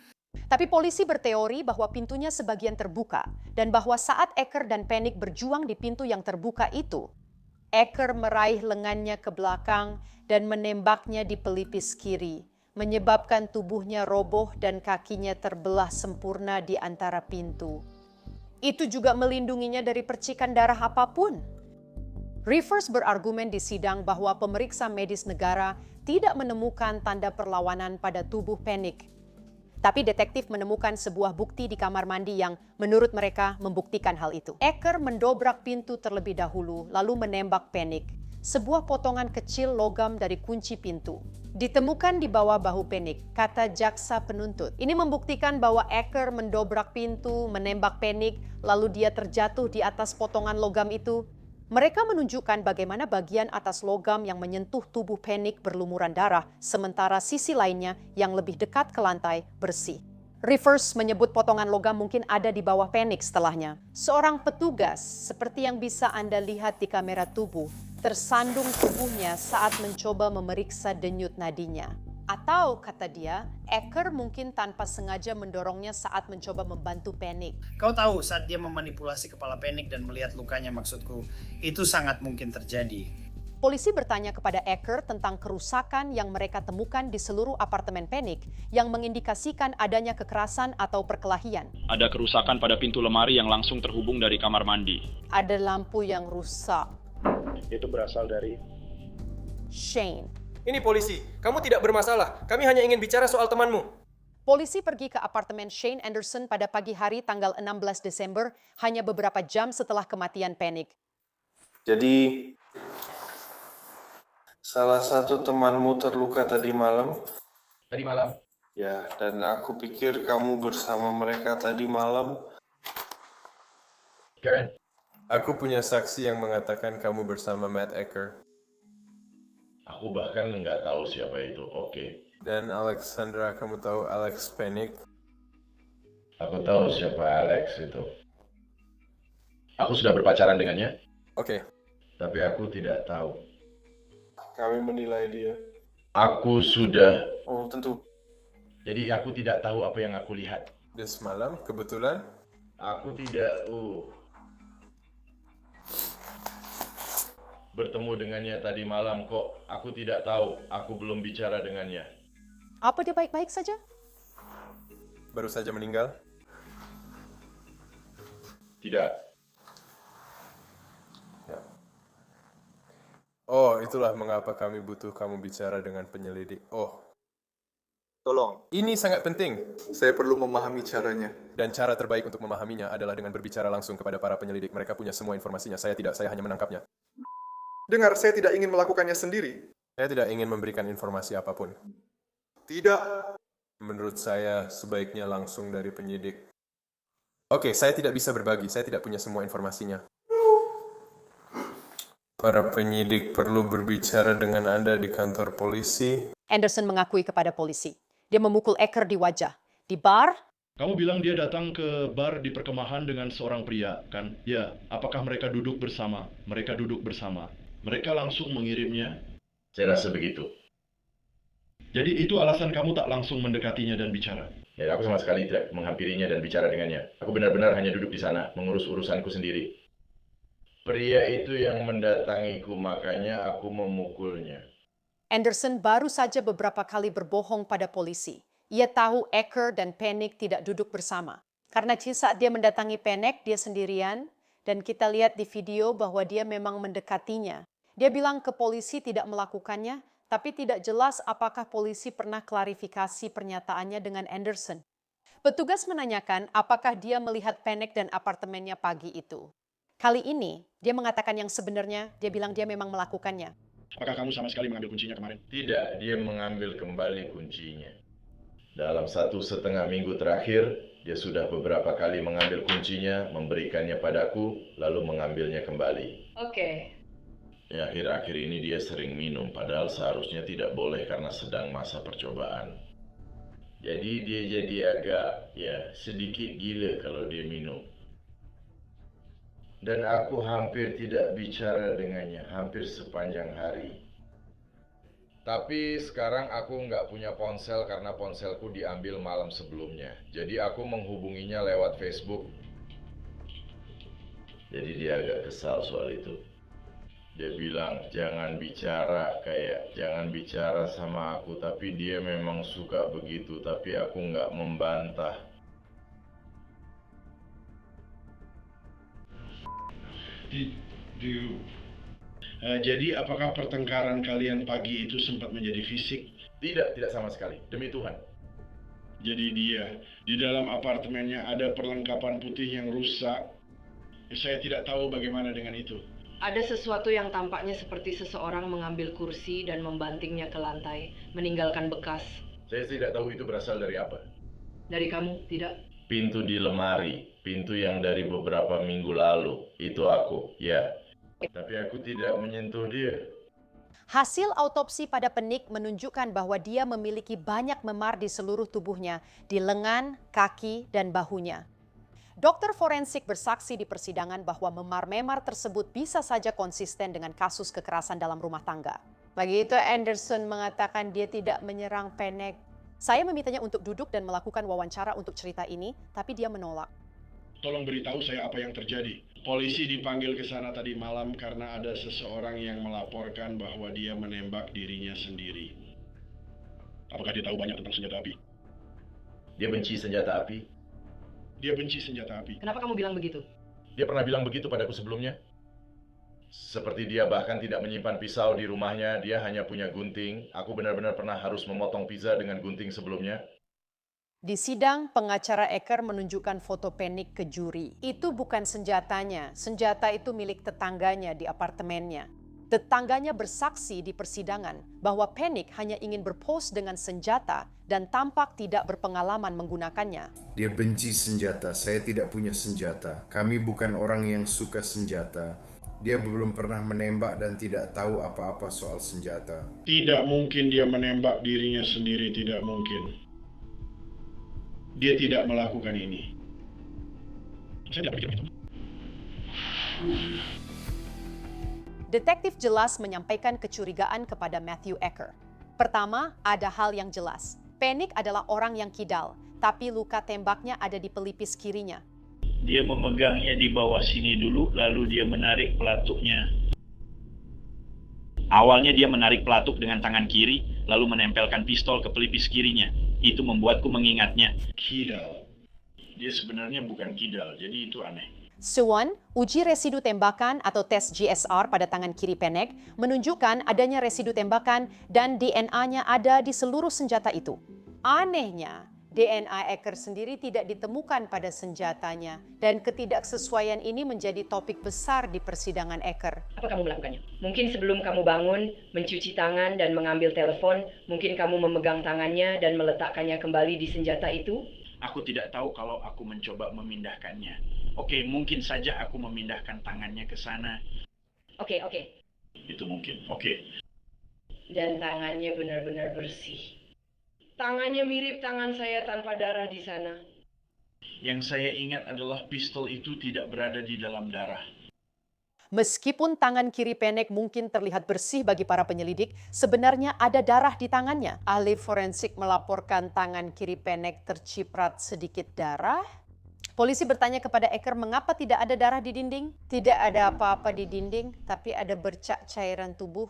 Tapi polisi berteori bahwa pintunya sebagian terbuka dan bahwa saat Ecker dan Panic berjuang di pintu yang terbuka itu, Ecker meraih lengannya ke belakang dan menembaknya di pelipis kiri, menyebabkan tubuhnya roboh dan kakinya terbelah sempurna di antara pintu. Itu juga melindunginya dari percikan darah apapun. Rivers berargumen di sidang bahwa pemeriksa medis negara tidak menemukan tanda perlawanan pada tubuh Panic. Tapi detektif menemukan sebuah bukti di kamar mandi yang menurut mereka membuktikan hal itu. Ecker mendobrak pintu terlebih dahulu lalu menembak Panic. Sebuah potongan kecil logam dari kunci pintu ditemukan di bawah bahu Panic, kata jaksa penuntut. Ini membuktikan bahwa Ecker mendobrak pintu, menembak Panic, lalu dia terjatuh di atas potongan logam itu. Mereka menunjukkan bagaimana bagian atas logam yang menyentuh tubuh Panic berlumuran darah, sementara sisi lainnya yang lebih dekat ke lantai bersih. Rivers menyebut potongan logam mungkin ada di bawah Panic setelahnya. Seorang petugas, seperti yang bisa Anda lihat di kamera tubuh, tersandung tubuhnya saat mencoba memeriksa denyut nadinya. Atau, kata dia, Ecker mungkin tanpa sengaja mendorongnya saat mencoba membantu Panic. Kau tahu saat dia memanipulasi kepala Panic dan melihat lukanya, maksudku, itu sangat mungkin terjadi. Polisi bertanya kepada Ecker tentang kerusakan yang mereka temukan di seluruh apartemen Panic yang mengindikasikan adanya kekerasan atau perkelahian. Ada kerusakan pada pintu lemari yang langsung terhubung dari kamar mandi. Ada lampu yang rusak. Itu berasal dari Shane. Ini polisi, kamu tidak bermasalah. Kami hanya ingin bicara soal temanmu. Polisi pergi ke apartemen Shane Anderson pada pagi hari tanggal 16 Desember, hanya beberapa jam setelah kematian Panic. Jadi, salah satu temanmu terluka tadi malam? Tadi malam? Ya, dan aku pikir kamu bersama mereka tadi malam. Karen? Aku punya saksi yang mengatakan kamu bersama Matt Ecker. Aku bahkan nggak tahu siapa itu. Oke. Dan Alexandra, kamu tahu Alex Panic? Aku tahu siapa Alex itu. Aku sudah berpacaran dengannya. Oke. Tapi aku tidak tahu. Kami menilai dia. Aku sudah. Oh, tentu. Jadi aku tidak tahu apa yang aku lihat. Di semalam, kebetulan? Aku tidak bertemu dengannya tadi malam kok. Aku tidak tahu. Aku belum bicara dengannya. Apa dia baik-baik saja? Baru saja meninggal? Tidak. Ya. Oh, itulah mengapa kami butuh kamu bicara dengan penyelidik. Oh. Tolong. Ini sangat penting. Saya perlu memahami caranya. Dan cara terbaik untuk memahaminya adalah dengan berbicara langsung kepada para penyelidik. Mereka punya semua informasinya. Saya tidak, saya hanya menangkapnya. Dengar, saya tidak ingin melakukannya sendiri. Saya tidak ingin memberikan informasi apapun. Tidak. Menurut saya, sebaiknya langsung dari penyidik. Oke, saya tidak bisa berbagi. Saya tidak punya semua informasinya. Para penyidik perlu berbicara dengan Anda di kantor polisi. Anderson mengakui kepada polisi. Dia memukul Ecker di wajah. Di bar, Kamu bilang dia datang ke bar di perkemahan dengan seorang pria, kan? Ya, apakah mereka duduk bersama? Mereka duduk bersama. Mereka langsung mengirimnya. Saya rasa begitu. Jadi itu alasan kamu tak langsung mendekatinya dan bicara? Ya, aku sama sekali tidak menghampirinya dan bicara dengannya. Aku benar-benar hanya duduk di sana, mengurus urusanku sendiri. Pria itu yang mendatangiku, makanya aku memukulnya. Anderson baru saja beberapa kali berbohong pada polisi. Ia tahu Ecker dan Panic tidak duduk bersama. Karena saat dia mendatangi Panic, dia sendirian, dan kita lihat di video bahwa dia memang mendekatinya. Dia bilang ke polisi tidak melakukannya, tapi tidak jelas apakah polisi pernah klarifikasi pernyataannya dengan Anderson. Petugas menanyakan apakah dia melihat Panic dan apartemennya pagi itu. Kali ini, dia mengatakan yang sebenarnya, dia bilang dia memang melakukannya. Apakah kamu sama sekali mengambil kuncinya kemarin? Tidak, dia mengambil kembali kuncinya. Dalam 1,5 minggu terakhir, dia sudah beberapa kali mengambil kuncinya, memberikannya padaku, lalu mengambilnya kembali. Oke. Ya, akhir-akhir ini dia sering minum, padahal seharusnya tidak boleh karena sedang masa percobaan. Jadi dia jadi agak, sedikit gila kalau dia minum. Dan aku hampir tidak bicara dengannya, hampir sepanjang hari. Tapi sekarang aku nggak punya ponsel karena ponselku diambil malam sebelumnya. Jadi aku menghubunginya lewat Facebook. Jadi dia agak kesal soal itu. Dia bilang, jangan bicara sama aku. Tapi dia memang suka begitu, tapi aku nggak membantah. Jadi apakah pertengkaran kalian pagi itu sempat menjadi fisik? Tidak sama sekali, demi Tuhan. Jadi dia, di dalam apartemennya ada perlengkapan putih yang rusak. Saya tidak tahu bagaimana dengan itu. Ada sesuatu yang tampaknya seperti seseorang mengambil kursi dan membantingnya ke lantai, meninggalkan bekas. Saya tidak tahu itu berasal dari apa. Dari kamu, tidak? Pintu di lemari, pintu yang dari beberapa minggu lalu, itu aku, ya. Tapi aku tidak menyentuh dia. Hasil autopsi pada Penick menunjukkan bahwa dia memiliki banyak memar di seluruh tubuhnya, di lengan, kaki, dan bahunya. Dokter forensik bersaksi di persidangan bahwa memar-memar tersebut bisa saja konsisten dengan kasus kekerasan dalam rumah tangga. Bagi itu, Anderson mengatakan dia tidak menyerang Penick. Saya memintanya untuk duduk dan melakukan wawancara untuk cerita ini, tapi dia menolak. Tolong beritahu saya apa yang terjadi. Polisi dipanggil ke sana tadi malam karena ada seseorang yang melaporkan bahwa dia menembak dirinya sendiri. Apakah dia tahu banyak tentang senjata api? Dia benci senjata api. Dia benci senjata api. Kenapa kamu bilang begitu? Dia pernah bilang begitu padaku sebelumnya. Seperti dia bahkan tidak menyimpan pisau di rumahnya, dia hanya punya gunting. Aku benar-benar pernah harus memotong pizza dengan gunting sebelumnya. Di sidang, pengacara Ecker menunjukkan foto Penick ke juri. Itu bukan senjatanya. Senjata itu milik tetangganya di apartemennya. Tetangganya bersaksi di persidangan bahwa Penick hanya ingin berpose dengan senjata dan tampak tidak berpengalaman menggunakannya. Dia benci senjata, saya tidak punya senjata. Kami bukan orang yang suka senjata. Dia belum pernah menembak dan tidak tahu apa-apa soal senjata. Tidak mungkin dia menembak dirinya sendiri, tidak mungkin. Dia tidak melakukan ini. Saya tidak pikir begitu. Detektif jelas menyampaikan kecurigaan kepada Matthew Ecker. Pertama, ada hal yang jelas. Penick adalah orang yang kidal, tapi luka tembaknya ada di pelipis kirinya. Dia memegangnya di bawah sini dulu, lalu dia menarik pelatuknya. Awalnya dia menarik pelatuk dengan tangan kiri, lalu menempelkan pistol ke pelipis kirinya. Itu membuatku mengingatnya. Kidal. Dia sebenarnya bukan kidal, jadi itu aneh. Suwon, uji residu tembakan atau tes GSR pada tangan kiri Penick menunjukkan adanya residu tembakan dan DNA-nya ada di seluruh senjata itu. Anehnya, DNA Ecker sendiri tidak ditemukan pada senjatanya dan ketidaksesuaian ini menjadi topik besar di persidangan Ecker. Apa kamu melakukannya? Mungkin sebelum kamu bangun, mencuci tangan dan mengambil telepon, mungkin kamu memegang tangannya dan meletakkannya kembali di senjata itu? Aku tidak tahu kalau aku mencoba memindahkannya. Oke, mungkin saja aku memindahkan tangannya ke sana. Oke. Itu mungkin, oke. Dan tangannya benar-benar bersih. Tangannya mirip tangan saya tanpa darah di sana. Yang saya ingat adalah pistol itu tidak berada di dalam darah. Meskipun tangan kiri Penick mungkin terlihat bersih bagi para penyelidik, sebenarnya ada darah di tangannya. Ahli forensik melaporkan tangan kiri Penick terciprat sedikit darah. Polisi bertanya kepada Ecker mengapa tidak ada darah di dinding. Tidak ada apa-apa di dinding, tapi ada bercak cairan tubuh.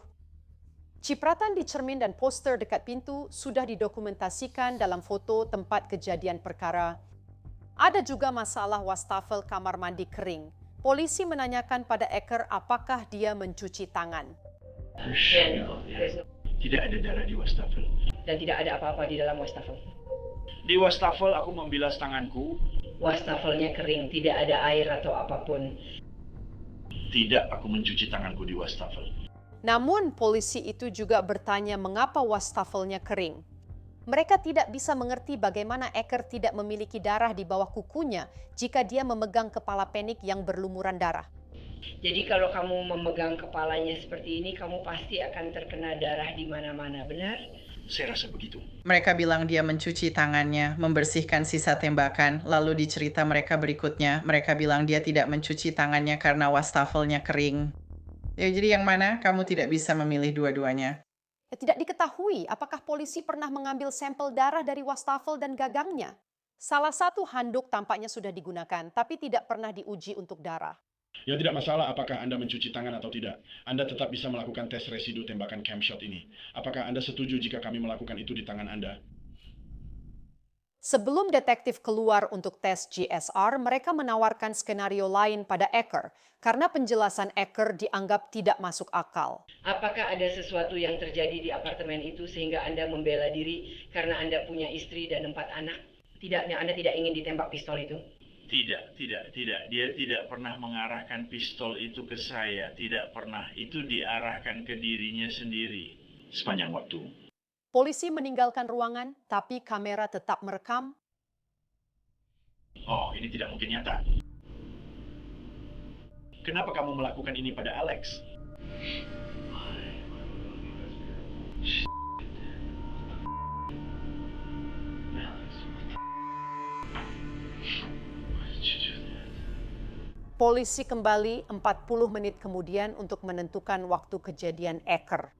Cipratan di cermin dan poster dekat pintu sudah didokumentasikan dalam foto tempat kejadian perkara. Ada juga masalah wastafel kamar mandi kering. Polisi menanyakan pada Ecker apakah dia mencuci tangan. Tidak ada darah di wastafel. Dan tidak ada apa-apa di dalam wastafel. Di wastafel aku membilas tanganku. Wastafelnya kering, tidak ada air atau apapun. Tidak, aku mencuci tanganku di wastafel. Namun polisi itu juga bertanya mengapa wastafelnya kering. Mereka tidak bisa mengerti bagaimana Ecker tidak memiliki darah di bawah kukunya jika dia memegang kepala Penick yang berlumuran darah. Jadi kalau kamu memegang kepalanya seperti ini, kamu pasti akan terkena darah di mana-mana, benar? Saya rasa begitu. Mereka bilang dia mencuci tangannya, membersihkan sisa tembakan, lalu di cerita mereka berikutnya, mereka bilang dia tidak mencuci tangannya karena wastafelnya kering. Ya, jadi yang mana? Kamu tidak bisa memilih dua-duanya. Tidak diketahui apakah polisi pernah mengambil sampel darah dari wastafel dan gagangnya. Salah satu handuk tampaknya sudah digunakan, tapi tidak pernah diuji untuk darah. Ya tidak masalah apakah Anda mencuci tangan atau tidak. Anda tetap bisa melakukan tes residu tembakan camshot ini. Apakah Anda setuju jika kami melakukan itu di tangan Anda? Sebelum detektif keluar untuk tes GSR, mereka menawarkan skenario lain pada Ecker karena penjelasan Ecker dianggap tidak masuk akal. Apakah ada sesuatu yang terjadi di apartemen itu sehingga Anda membela diri karena Anda punya istri dan 4 anak? Tidak, Anda tidak ingin ditembak pistol itu? Tidak. Dia tidak pernah mengarahkan pistol itu ke saya. Tidak pernah. Itu diarahkan ke dirinya sendiri sepanjang waktu. Polisi meninggalkan ruangan, tapi kamera tetap merekam. Oh, ini tidak mungkin nyata. Kenapa kamu melakukan ini pada Alex? Polisi kembali 40 menit kemudian untuk menentukan waktu kejadian Eker.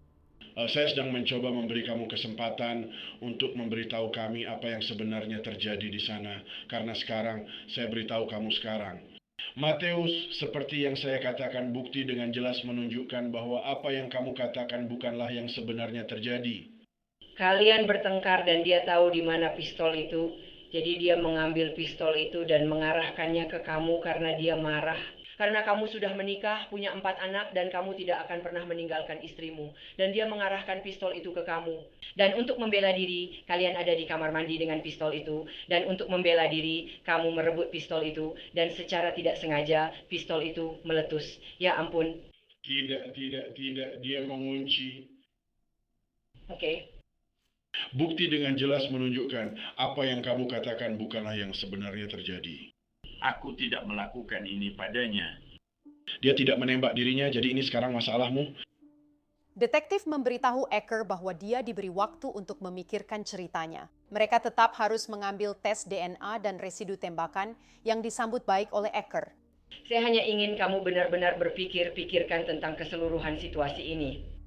Saya sedang mencoba memberi kamu kesempatan untuk memberitahu kami apa yang sebenarnya terjadi di sana. Karena sekarang, saya beritahu kamu sekarang. Mateus, seperti yang saya katakan, bukti dengan jelas menunjukkan bahwa apa yang kamu katakan bukanlah yang sebenarnya terjadi. Kalian bertengkar dan dia tahu di mana pistol itu. Jadi dia mengambil pistol itu dan mengarahkannya ke kamu karena dia marah. Karena kamu sudah menikah, punya 4 anak, dan kamu tidak akan pernah meninggalkan istrimu. Dan dia mengarahkan pistol itu ke kamu. Dan untuk membela diri, kalian ada di kamar mandi dengan pistol itu. Dan untuk membela diri, kamu merebut pistol itu. Dan secara tidak sengaja, pistol itu meletus. Ya ampun. Tidak. Dia mengunci. Oke. Bukti dengan jelas menunjukkan apa yang kamu katakan bukanlah yang sebenarnya terjadi. Aku tidak melakukan ini padanya. Dia tidak menembak dirinya, jadi ini sekarang masalahmu. Detektif memberitahu Eker bahwa dia diberi waktu untuk memikirkan ceritanya. Mereka tetap harus mengambil tes DNA dan residu tembakan yang disambut baik oleh Eker. Saya hanya ingin kamu benar-benar pikirkan tentang keseluruhan situasi ini.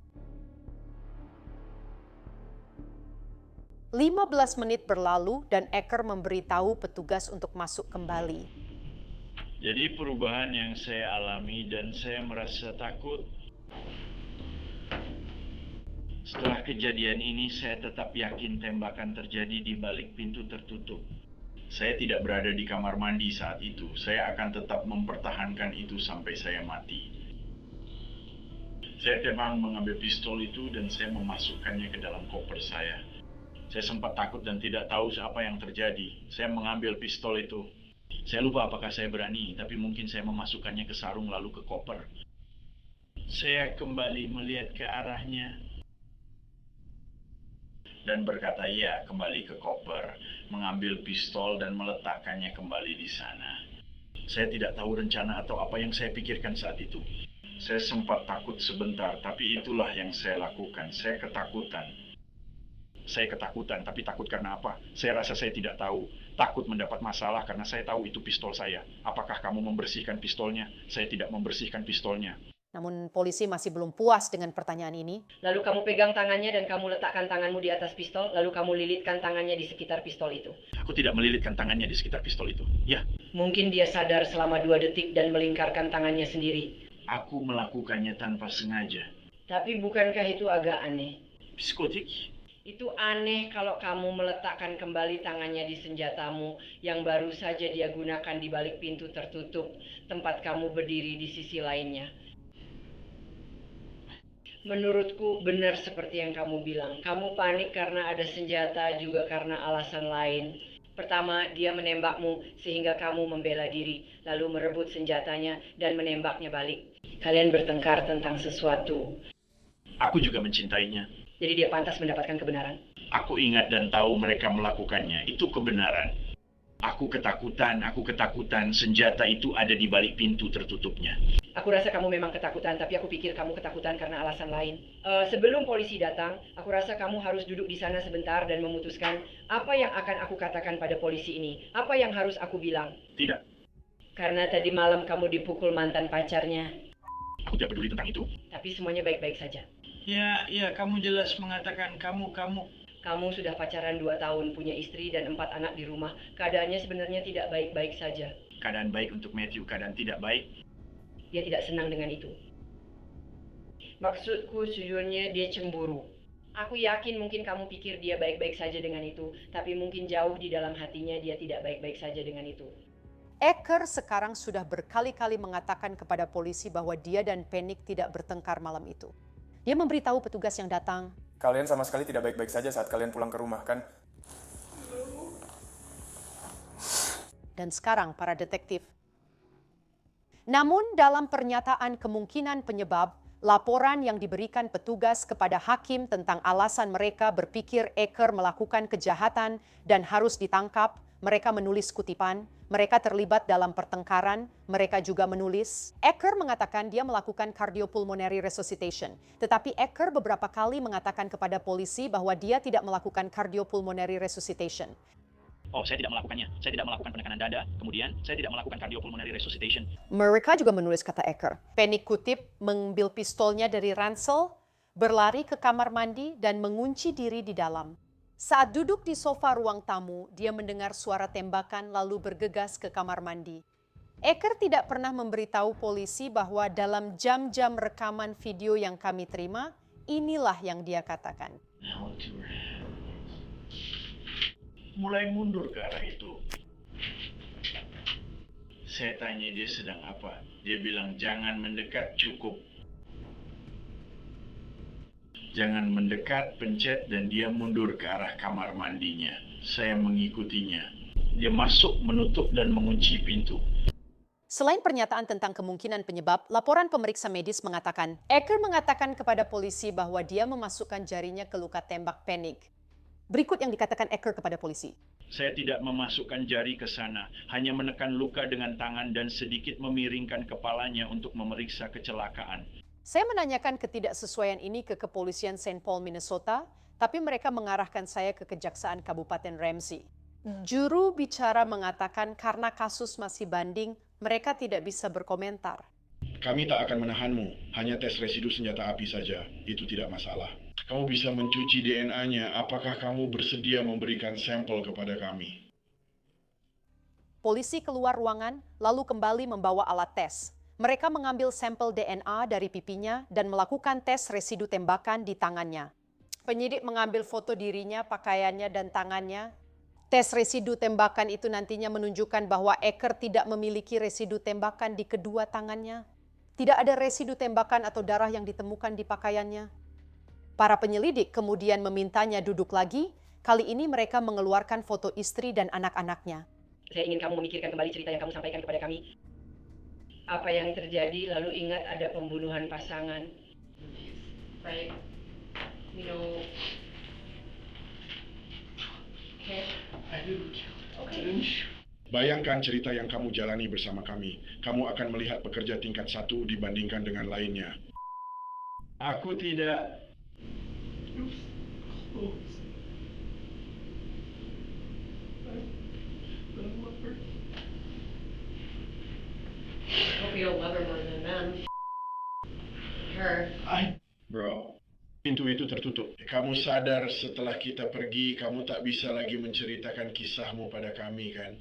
15 menit berlalu dan Eker memberitahu petugas untuk masuk kembali. Jadi perubahan yang saya alami dan saya merasa takut. Setelah kejadian ini saya tetap yakin tembakan terjadi di balik pintu tertutup. Saya tidak berada di kamar mandi saat itu. Saya akan tetap mempertahankan itu sampai saya mati. Saya memang mengambil pistol itu dan saya memasukkannya ke dalam koper saya. Saya sempat takut dan tidak tahu apa yang terjadi. Saya mengambil pistol itu. Saya lupa apakah saya berani, tapi mungkin saya memasukkannya ke sarung lalu ke koper. Saya kembali melihat ke arahnya dan berkata ya, kembali ke koper, mengambil pistol dan meletakkannya kembali di sana. Saya tidak tahu rencana atau apa yang saya pikirkan saat itu. Saya sempat takut sebentar, tapi itulah yang saya lakukan. Saya ketakutan, tapi takut karena apa? Saya rasa saya tidak tahu. Takut mendapat masalah karena saya tahu itu pistol saya. Apakah kamu membersihkan pistolnya? Saya tidak membersihkan pistolnya. Namun polisi masih belum puas dengan pertanyaan ini. Lalu kamu pegang tangannya dan kamu letakkan tanganmu di atas pistol, lalu kamu lilitkan tangannya di sekitar pistol itu. Aku tidak melilitkan tangannya di sekitar pistol itu. Ya. Mungkin dia sadar selama 2 detik dan melingkarkan tangannya sendiri. Aku melakukannya tanpa sengaja. Tapi bukankah itu agak aneh? Psikotik? Itu aneh kalau kamu meletakkan kembali tangannya di senjatamu yang baru saja dia gunakan di balik pintu tertutup, tempat kamu berdiri di sisi lainnya. Menurutku benar seperti yang kamu bilang. Kamu panik karena ada senjata, juga karena alasan lain. Pertama, dia menembakmu sehingga kamu membela diri, lalu merebut senjatanya dan menembaknya balik. Kalian bertengkar tentang sesuatu. Aku juga mencintainya. Jadi dia pantas mendapatkan kebenaran. Aku ingat dan tahu mereka melakukannya. Itu kebenaran. Aku ketakutan. Senjata itu ada di balik pintu tertutupnya. Aku rasa kamu memang ketakutan, tapi aku pikir kamu ketakutan karena alasan lain. Sebelum polisi datang, aku rasa kamu harus duduk di sana sebentar dan memutuskan apa yang akan aku katakan pada polisi ini. Apa yang harus aku bilang? Tidak. Karena tadi malam kamu dipukul mantan pacarnya. Aku tidak peduli tentang itu. Tapi semuanya baik-baik saja. Ya, kamu jelas mengatakan kamu. Kamu sudah pacaran 2 tahun, punya istri dan 4 anak di rumah. Keadaannya sebenarnya tidak baik-baik saja. Keadaan baik untuk Matthew, keadaan tidak baik. Dia tidak senang dengan itu. Maksudku sejujurnya dia cemburu. Aku yakin mungkin kamu pikir dia baik-baik saja dengan itu, tapi mungkin jauh di dalam hatinya dia tidak baik-baik saja dengan itu. Eker sekarang sudah berkali-kali mengatakan kepada polisi bahwa dia dan Panic tidak bertengkar malam itu. Dia memberitahu petugas yang datang, kalian sama sekali tidak baik-baik saja saat kalian pulang ke rumah, kan? Dan sekarang para detektif. Namun dalam pernyataan kemungkinan penyebab, laporan yang diberikan petugas kepada hakim tentang alasan mereka berpikir Eker melakukan kejahatan dan harus ditangkap, mereka menulis kutipan, Mereka terlibat dalam pertengkaran, mereka juga menulis. Ecker mengatakan dia melakukan cardiopulmonary resuscitation, tetapi Ecker beberapa kali mengatakan kepada polisi bahwa dia tidak melakukan cardiopulmonary resuscitation. Oh, saya tidak melakukannya. Saya tidak melakukan penekanan dada. Kemudian, saya tidak melakukan cardiopulmonary resuscitation. Mereka juga menulis kata Ecker. Panic kutip mengambil pistolnya dari ransel, berlari ke kamar mandi, dan mengunci diri di dalam. Saat duduk di sofa ruang tamu, dia mendengar suara tembakan lalu bergegas ke kamar mandi. Ecker tidak pernah memberitahu polisi bahwa dalam jam-jam rekaman video yang kami terima, inilah yang dia katakan. Mulai mundur ke arah itu. Saya tanya dia sedang apa. Dia bilang jangan mendekat, cukup. Jangan mendekat, pencet, dan dia mundur ke arah kamar mandinya. Saya mengikutinya. Dia masuk, menutup, dan mengunci pintu. Selain pernyataan tentang kemungkinan penyebab, laporan pemeriksa medis mengatakan, Ecker mengatakan kepada polisi bahwa dia memasukkan jarinya ke luka tembak Panic. Berikut yang dikatakan Ecker kepada polisi. Saya tidak memasukkan jari ke sana, hanya menekan luka dengan tangan dan sedikit memiringkan kepalanya untuk memeriksa kecelakaan. Saya menanyakan ketidaksesuaian ini ke kepolisian St. Paul, Minnesota, tapi mereka mengarahkan saya ke Kejaksaan Kabupaten Ramsey. Juru bicara mengatakan karena kasus masih banding, mereka tidak bisa berkomentar. Kami tak akan menahanmu, hanya tes residu senjata api saja, itu tidak masalah. Kamu bisa mencuci DNA-nya, apakah kamu bersedia memberikan sampel kepada kami? Polisi keluar ruangan, lalu kembali membawa alat tes. Mereka mengambil sampel DNA dari pipinya dan melakukan tes residu tembakan di tangannya. Penyidik mengambil foto dirinya, pakaiannya, dan tangannya. Tes residu tembakan itu nantinya menunjukkan bahwa Ecker tidak memiliki residu tembakan di kedua tangannya. Tidak ada residu tembakan atau darah yang ditemukan di pakaiannya. Para penyelidik kemudian memintanya duduk lagi. Kali ini mereka mengeluarkan foto istri dan anak-anaknya. Saya ingin kamu memikirkan kembali cerita yang kamu sampaikan kepada kami. Apa yang terjadi, lalu ingat ada pembunuhan pasangan. Right? You know. Okay. Bayangkan cerita yang kamu jalani bersama kami. Kamu akan melihat pekerja tingkat 1 dibandingkan dengan lainnya. Aku tidak... Bro, pintu itu tertutup. Kamu sadar setelah kita pergi, kamu tak bisa lagi menceritakan kisahmu pada kami, kan?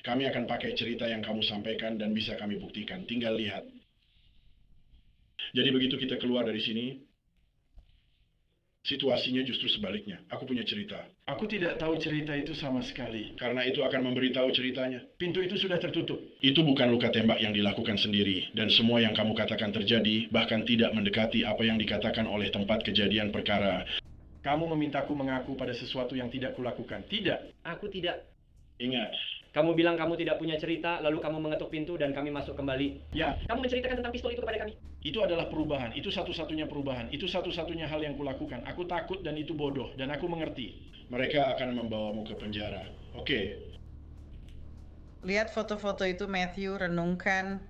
Kami akan pakai cerita yang kamu sampaikan dan bisa kami buktikan. Tinggal lihat. Jadi begitu kita keluar dari sini, situasinya justru sebaliknya. Aku punya cerita. Aku tidak tahu cerita itu sama sekali. Karena itu akan memberitahu ceritanya. Pintu itu sudah tertutup. Itu bukan luka tembak yang dilakukan sendiri. Dan semua yang kamu katakan terjadi, bahkan tidak mendekati apa yang dikatakan oleh tempat kejadian perkara. Kamu memintaku mengaku pada sesuatu yang tidak kulakukan. Tidak, aku tidak. Ingat. Kamu bilang kamu tidak punya cerita, lalu kamu mengetuk pintu dan kami masuk kembali. Ya. Kamu menceritakan tentang pistol itu kepada kami. Itu adalah perubahan. Itu satu-satunya perubahan. Itu satu-satunya hal yang kulakukan. Aku takut dan itu bodoh. Dan aku mengerti. Mereka akan membawamu ke penjara. Oke. Lihat foto-foto itu, Matthew, renungkan.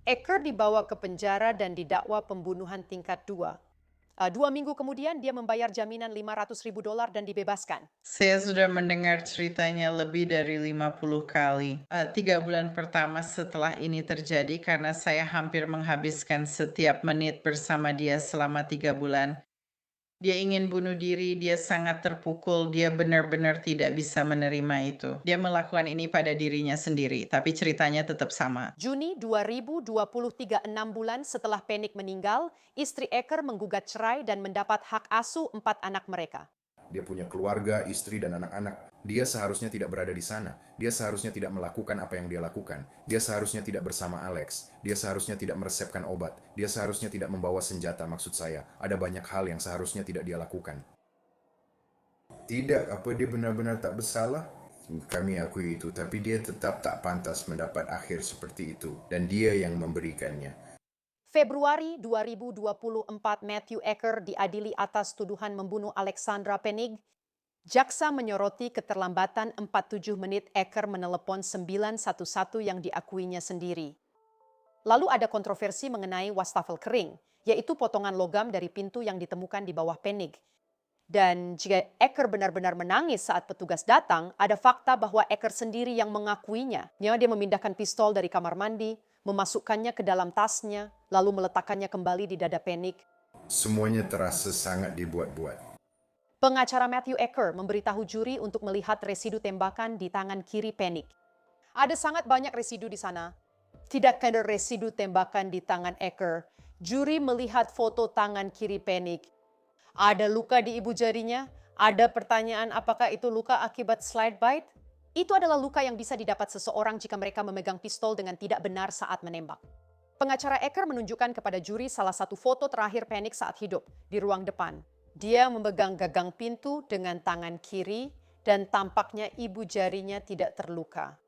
Ecker dibawa ke penjara dan didakwa pembunuhan tingkat 2. 2 minggu kemudian dia membayar jaminan $500,000 dan dibebaskan. Saya sudah mendengar ceritanya lebih dari 50 kali. 3 bulan pertama setelah ini terjadi karena saya hampir menghabiskan setiap menit bersama dia selama 3 bulan. Dia ingin bunuh diri, dia sangat terpukul, dia benar-benar tidak bisa menerima itu. Dia melakukan ini pada dirinya sendiri, tapi ceritanya tetap sama. Juni 2023, 6 bulan setelah Panic meninggal, istri Ecker menggugat cerai dan mendapat hak asuh 4 anak mereka. Dia punya keluarga, istri, dan anak-anak. Dia seharusnya tidak berada di sana. Dia seharusnya tidak melakukan apa yang dia lakukan. Dia seharusnya tidak bersama Alex. Dia seharusnya tidak meresepkan obat. Dia seharusnya tidak membawa senjata, maksud saya. Ada banyak hal yang seharusnya tidak dia lakukan. Tidak, apa dia benar-benar tak bersalah? Kami akui itu, tapi dia tetap tak pantas mendapat akhir seperti itu, dan dia yang memberikannya. Februari 2024, Matthew Ecker diadili atas tuduhan membunuh Alexandra Penning. Jaksa menyoroti keterlambatan 47 menit Ecker menelepon 911 yang diakuinya sendiri. Lalu ada kontroversi mengenai wastafel kering, yaitu potongan logam dari pintu yang ditemukan di bawah Penning. Dan jika Ecker benar-benar menangis saat petugas datang, ada fakta bahwa Ecker sendiri yang mengakuinya. Dia memindahkan pistol dari kamar mandi, memasukkannya ke dalam tasnya, lalu meletakkannya kembali di dada Penning. Semuanya terasa sangat dibuat-buat. Pengacara Matthew Ecker memberitahu juri untuk melihat residu tembakan di tangan kiri Penning. Ada sangat banyak residu di sana. Tidak ada residu tembakan di tangan Ecker. Juri melihat foto tangan kiri Penning. Ada luka di ibu jarinya? Ada pertanyaan apakah itu luka akibat slide bite? Itu adalah luka yang bisa didapat seseorang jika mereka memegang pistol dengan tidak benar saat menembak. Pengacara Ecker menunjukkan kepada juri salah satu foto terakhir Penning saat hidup di ruang depan. Dia memegang gagang pintu dengan tangan kiri dan tampaknya ibu jarinya tidak terluka.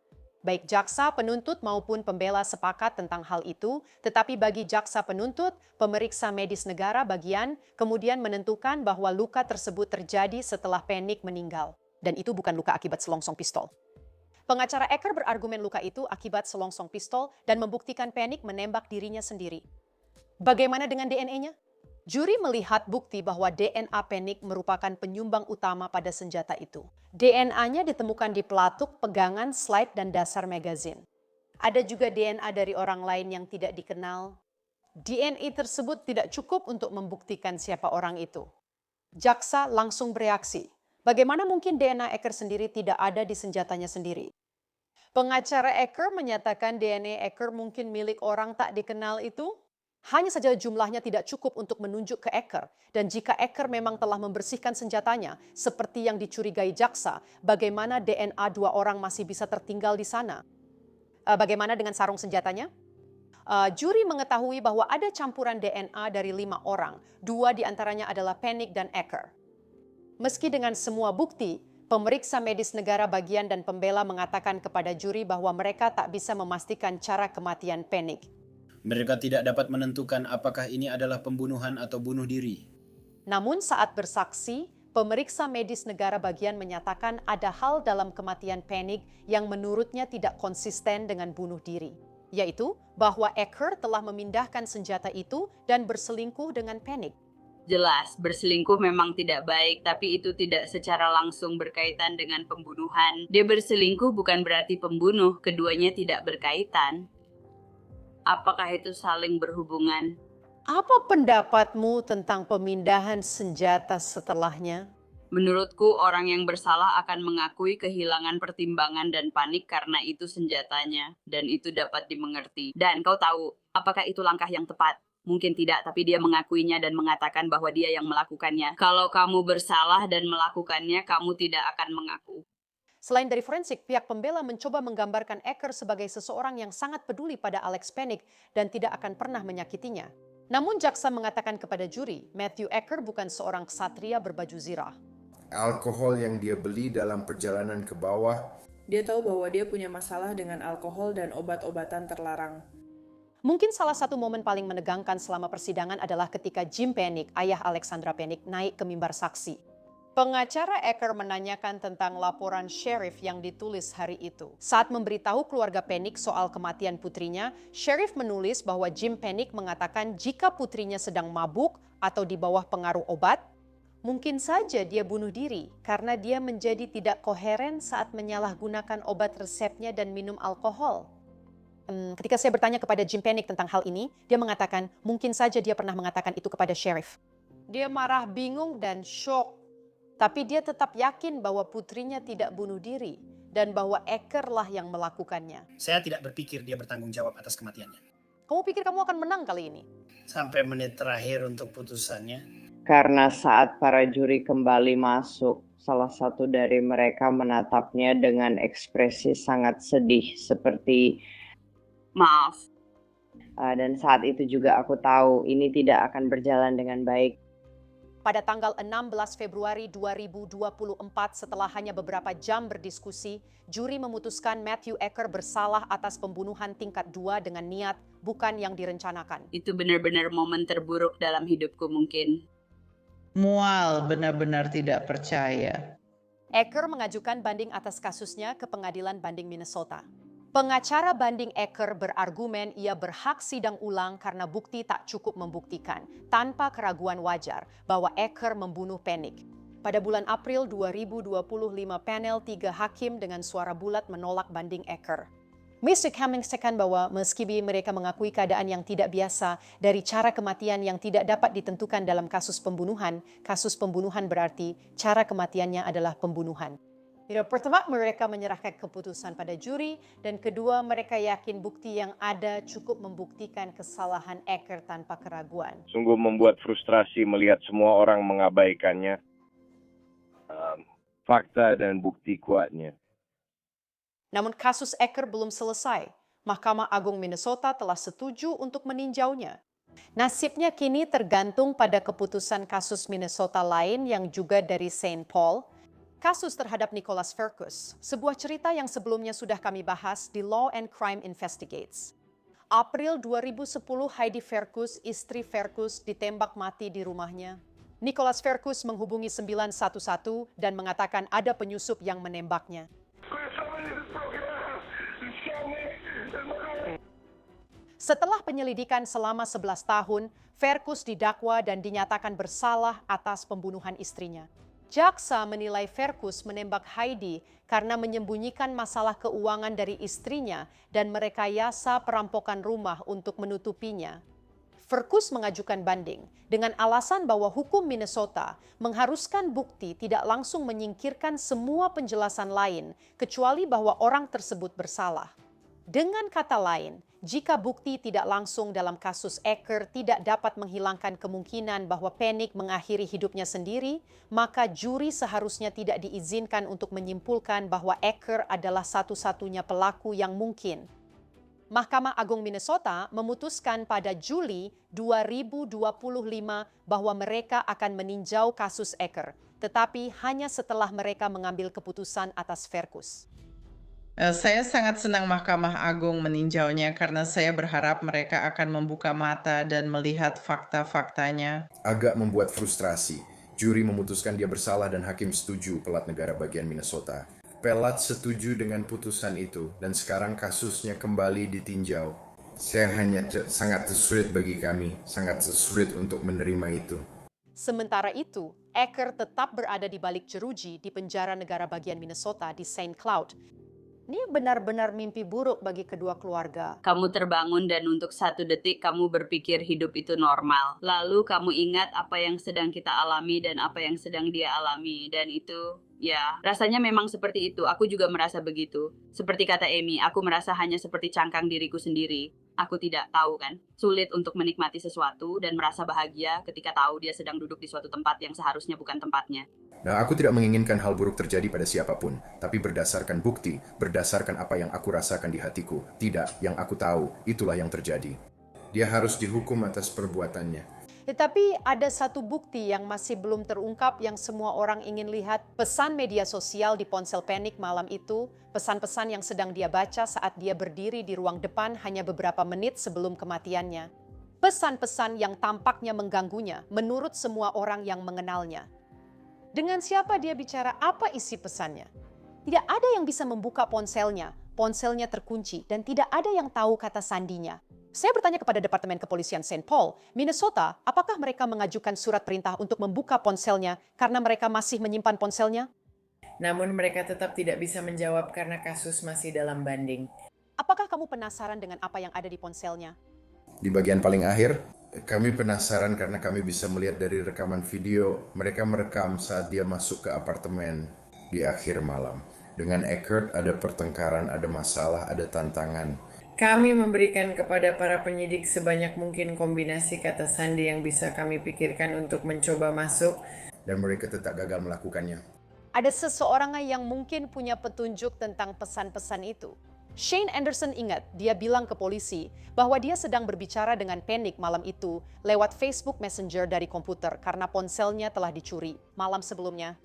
Baik jaksa penuntut maupun pembela sepakat tentang hal itu, tetapi bagi jaksa penuntut, pemeriksa medis negara bagian kemudian menentukan bahwa luka tersebut terjadi setelah Penning meninggal. Dan itu bukan luka akibat selongsong pistol. Pengacara Ecker berargumen luka itu akibat selongsong pistol dan membuktikan Penning menembak dirinya sendiri. Bagaimana dengan DNA-nya? Juri melihat bukti bahwa DNA Penning merupakan penyumbang utama pada senjata itu. DNA-nya ditemukan di pelatuk, pegangan, slide, dan dasar magazin. Ada juga DNA dari orang lain yang tidak dikenal. DNA tersebut tidak cukup untuk membuktikan siapa orang itu. Jaksa langsung bereaksi. Bagaimana mungkin DNA Ecker sendiri tidak ada di senjatanya sendiri? Pengacara Ecker menyatakan DNA Ecker mungkin milik orang tak dikenal itu. Hanya saja jumlahnya tidak cukup untuk menunjuk ke Ecker. Dan jika Ecker memang telah membersihkan senjatanya, seperti yang dicurigai jaksa, bagaimana DNA dua orang masih bisa tertinggal di sana? Bagaimana dengan sarung senjatanya? Juri mengetahui bahwa ada campuran DNA dari 5 orang. 2 diantaranya adalah Penning dan Ecker. Meski dengan semua bukti, pemeriksa medis negara bagian dan pembela mengatakan kepada juri bahwa mereka tak bisa memastikan cara kematian Penning. Mereka tidak dapat menentukan apakah ini adalah pembunuhan atau bunuh diri. Namun saat bersaksi, pemeriksa medis negara bagian menyatakan ada hal dalam kematian Penning yang menurutnya tidak konsisten dengan bunuh diri, yaitu bahwa Ecker telah memindahkan senjata itu dan berselingkuh dengan Penning. Jelas, berselingkuh memang tidak baik, tapi itu tidak secara langsung berkaitan dengan pembunuhan. Dia berselingkuh bukan berarti pembunuh, keduanya tidak berkaitan. Apakah itu saling berhubungan? Apa pendapatmu tentang pemindahan senjata setelahnya? Menurutku, orang yang bersalah akan mengakui kehilangan pertimbangan dan panik karena itu senjatanya, dan itu dapat dimengerti. Dan kau tahu, apakah itu langkah yang tepat? Mungkin tidak, tapi dia mengakuinya dan mengatakan bahwa dia yang melakukannya. Kalau kamu bersalah dan melakukannya, kamu tidak akan mengaku. Selain dari forensik, pihak pembela mencoba menggambarkan Ecker sebagai seseorang yang sangat peduli pada Alex Penning dan tidak akan pernah menyakitinya. Namun jaksa mengatakan kepada juri, Matthew Ecker bukan seorang ksatria berbaju zirah. Alkohol yang dia beli dalam perjalanan ke bawah. Dia tahu bahwa dia punya masalah dengan alkohol dan obat-obatan terlarang. Mungkin salah satu momen paling menegangkan selama persidangan adalah ketika Jim Penning, ayah Alexandra Penning, naik ke mimbar saksi. Pengacara Ecker menanyakan tentang laporan sheriff yang ditulis hari itu. Saat memberitahu keluarga Penning soal kematian putrinya, sheriff menulis bahwa Jim Penning mengatakan jika putrinya sedang mabuk atau di bawah pengaruh obat, mungkin saja dia bunuh diri karena dia menjadi tidak koheren saat menyalahgunakan obat resepnya dan minum alkohol. Ketika saya bertanya kepada Jim Penning tentang hal ini, dia mengatakan mungkin saja dia pernah mengatakan itu kepada sheriff. Dia marah, bingung, dan shock. Tapi dia tetap yakin bahwa putrinya tidak bunuh diri dan bahwa Ecker lah yang melakukannya. Saya tidak berpikir dia bertanggung jawab atas kematiannya. Kamu pikir kamu akan menang kali ini? Sampai menit terakhir untuk putusannya. Karena saat para juri kembali masuk, salah satu dari mereka menatapnya dengan ekspresi sangat sedih seperti maaf. Dan saat itu juga aku tahu ini tidak akan berjalan dengan baik. Pada tanggal 16 Februari 2024, setelah hanya beberapa jam berdiskusi, juri memutuskan Matthew Ecker bersalah atas pembunuhan tingkat 2 dengan niat bukan yang direncanakan. Itu benar-benar momen terburuk dalam hidupku mungkin. Mual benar-benar tidak percaya. Ecker mengajukan banding atas kasusnya ke Pengadilan Banding Minnesota. Pengacara banding Ecker berargumen ia berhak sidang ulang karena bukti tak cukup membuktikan, tanpa keraguan wajar, bahwa Ecker membunuh Penick. Pada bulan April 2025, panel 3 hakim dengan suara bulat menolak banding Ecker. Mr. Cummings tekan bahwa meski mereka mengakui keadaan yang tidak biasa dari cara kematian yang tidak dapat ditentukan dalam kasus pembunuhan berarti cara kematiannya adalah pembunuhan. Pertama, mereka menyerahkan keputusan pada juri, dan kedua, mereka yakin bukti yang ada cukup membuktikan kesalahan Ecker tanpa keraguan. Sungguh membuat frustrasi melihat semua orang mengabaikannya, fakta dan bukti kuatnya. Namun kasus Ecker belum selesai. Mahkamah Agung Minnesota telah setuju untuk meninjaunya. Nasibnya kini tergantung pada keputusan kasus Minnesota lain yang juga dari St. Paul. Kasus terhadap Nicholas Firkus, sebuah cerita yang sebelumnya sudah kami bahas di Law and Crime Investigates. April 2010, Heidi Firkus, istri Firkus, ditembak mati di rumahnya. Nicholas Firkus menghubungi 911 dan mengatakan ada penyusup yang menembaknya. Setelah penyelidikan selama 11 tahun, Firkus didakwa dan dinyatakan bersalah atas pembunuhan istrinya. Jaksa menilai Firkus menembak Heidi karena menyembunyikan masalah keuangan dari istrinya dan merekayasa perampokan rumah untuk menutupinya. Firkus mengajukan banding dengan alasan bahwa hukum Minnesota mengharuskan bukti tidak langsung menyingkirkan semua penjelasan lain kecuali bahwa orang tersebut bersalah. Dengan kata lain, jika bukti tidak langsung dalam kasus Ecker tidak dapat menghilangkan kemungkinan bahwa Penick mengakhiri hidupnya sendiri, maka juri seharusnya tidak diizinkan untuk menyimpulkan bahwa Ecker adalah satu-satunya pelaku yang mungkin. Mahkamah Agung Minnesota memutuskan pada Juli 2025 bahwa mereka akan meninjau kasus Ecker, tetapi hanya setelah mereka mengambil keputusan atas Firkus. Saya sangat senang Mahkamah Agung meninjaunya karena saya berharap mereka akan membuka mata dan melihat fakta-faktanya. Agak membuat frustrasi. Juri memutuskan dia bersalah dan hakim setuju, pelat negara bagian Minnesota. Pelat setuju dengan putusan itu dan sekarang kasusnya kembali ditinjau. Saya hanya sangat sulit bagi kami, sangat sulit untuk menerima itu. Sementara itu, Ecker tetap berada di balik jeruji di penjara negara bagian Minnesota di St. Cloud. Ini benar-benar mimpi buruk bagi kedua keluarga. Kamu terbangun dan untuk 1 detik kamu berpikir hidup itu normal. Lalu kamu ingat apa yang sedang kita alami dan apa yang sedang dia alami. Dan itu, ya, rasanya memang seperti itu. Aku juga merasa begitu. Seperti kata Amy, aku merasa hanya seperti cangkang diriku sendiri. Aku tidak tahu kan. Sulit untuk menikmati sesuatu dan merasa bahagia ketika tahu dia sedang duduk di suatu tempat yang seharusnya bukan tempatnya. Nah, aku tidak menginginkan hal buruk terjadi pada siapapun, tapi berdasarkan bukti, berdasarkan apa yang aku rasakan di hatiku, tidak yang aku tahu, itulah yang terjadi. Dia harus dihukum atas perbuatannya. Tetapi ada satu bukti yang masih belum terungkap yang semua orang ingin lihat. Pesan media sosial di ponsel Penick malam itu, pesan-pesan yang sedang dia baca saat dia berdiri di ruang depan hanya beberapa menit sebelum kematiannya. Pesan-pesan yang tampaknya mengganggunya menurut semua orang yang mengenalnya. Dengan siapa dia bicara, apa isi pesannya? Tidak ada yang bisa membuka ponselnya. Ponselnya terkunci dan tidak ada yang tahu kata sandinya. Saya bertanya kepada Departemen Kepolisian St. Paul, Minnesota, apakah mereka mengajukan surat perintah untuk membuka ponselnya karena mereka masih menyimpan ponselnya? Namun mereka tetap tidak bisa menjawab karena kasus masih dalam banding. Apakah kamu penasaran dengan apa yang ada di ponselnya? Di bagian paling akhir, kami penasaran karena kami bisa melihat dari rekaman video, mereka merekam saat dia masuk ke apartemen di akhir malam. Dengan Eckert ada pertengkaran, ada masalah, ada tantangan. Kami memberikan kepada para penyidik sebanyak mungkin kombinasi kata sandi yang bisa kami pikirkan untuk mencoba masuk. Dan mereka tetap gagal melakukannya. Ada seseorang yang mungkin punya petunjuk tentang pesan-pesan itu. Shane Anderson ingat dia bilang ke polisi bahwa dia sedang berbicara dengan Panic malam itu lewat Facebook Messenger dari komputer karena ponselnya telah dicuri malam sebelumnya.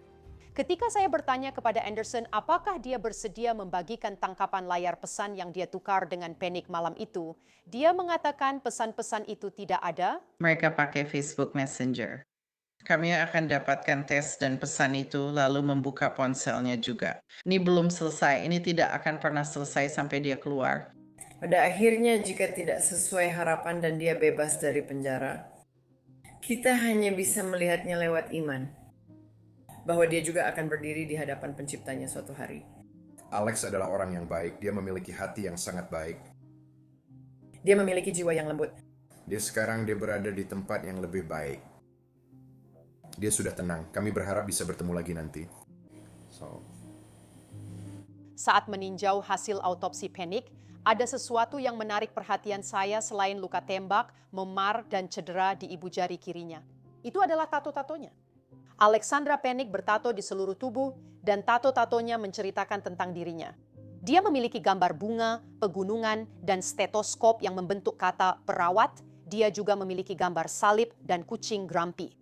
Ketika saya bertanya kepada Anderson apakah dia bersedia membagikan tangkapan layar pesan yang dia tukar dengan Panic malam itu, dia mengatakan pesan-pesan itu tidak ada. Mereka pakai Facebook Messenger. Kami akan dapatkan tes dan pesan itu lalu membuka ponselnya juga. Ini belum selesai, ini tidak akan pernah selesai sampai dia keluar. Pada akhirnya jika tidak sesuai harapan dan dia bebas dari penjara, kita hanya bisa melihatnya lewat iman. Bahwa dia juga akan berdiri di hadapan penciptanya suatu hari. Alex adalah orang yang baik, dia memiliki hati yang sangat baik. Dia memiliki jiwa yang lembut. Sekarang dia berada di tempat yang lebih baik. Dia sudah tenang. Kami berharap bisa bertemu lagi nanti. Saat meninjau hasil autopsi Panic, ada sesuatu yang menarik perhatian saya selain luka tembak, memar, dan cedera di ibu jari kirinya. Itu adalah tato-tatonya. Alexandra Panic bertato di seluruh tubuh dan tato-tatonya menceritakan tentang dirinya. Dia memiliki gambar bunga, pegunungan, dan stetoskop yang membentuk kata perawat. Dia juga memiliki gambar salib dan kucing Grumpy.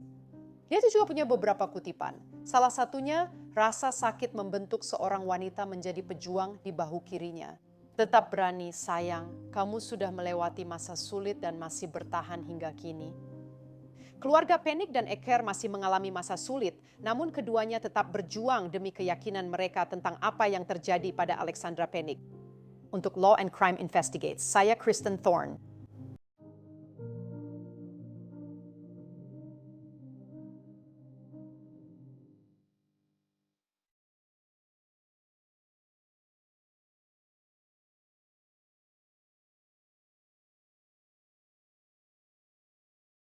Dia juga punya beberapa kutipan. Salah satunya, rasa sakit membentuk seorang wanita menjadi pejuang di bahu kirinya. Tetap berani, sayang, kamu sudah melewati masa sulit dan masih bertahan hingga kini. Keluarga Panic dan Eker masih mengalami masa sulit, namun keduanya tetap berjuang demi keyakinan mereka tentang apa yang terjadi pada Alexandra Panic. Untuk Law and Crime Investigates, saya Kristen Thorne.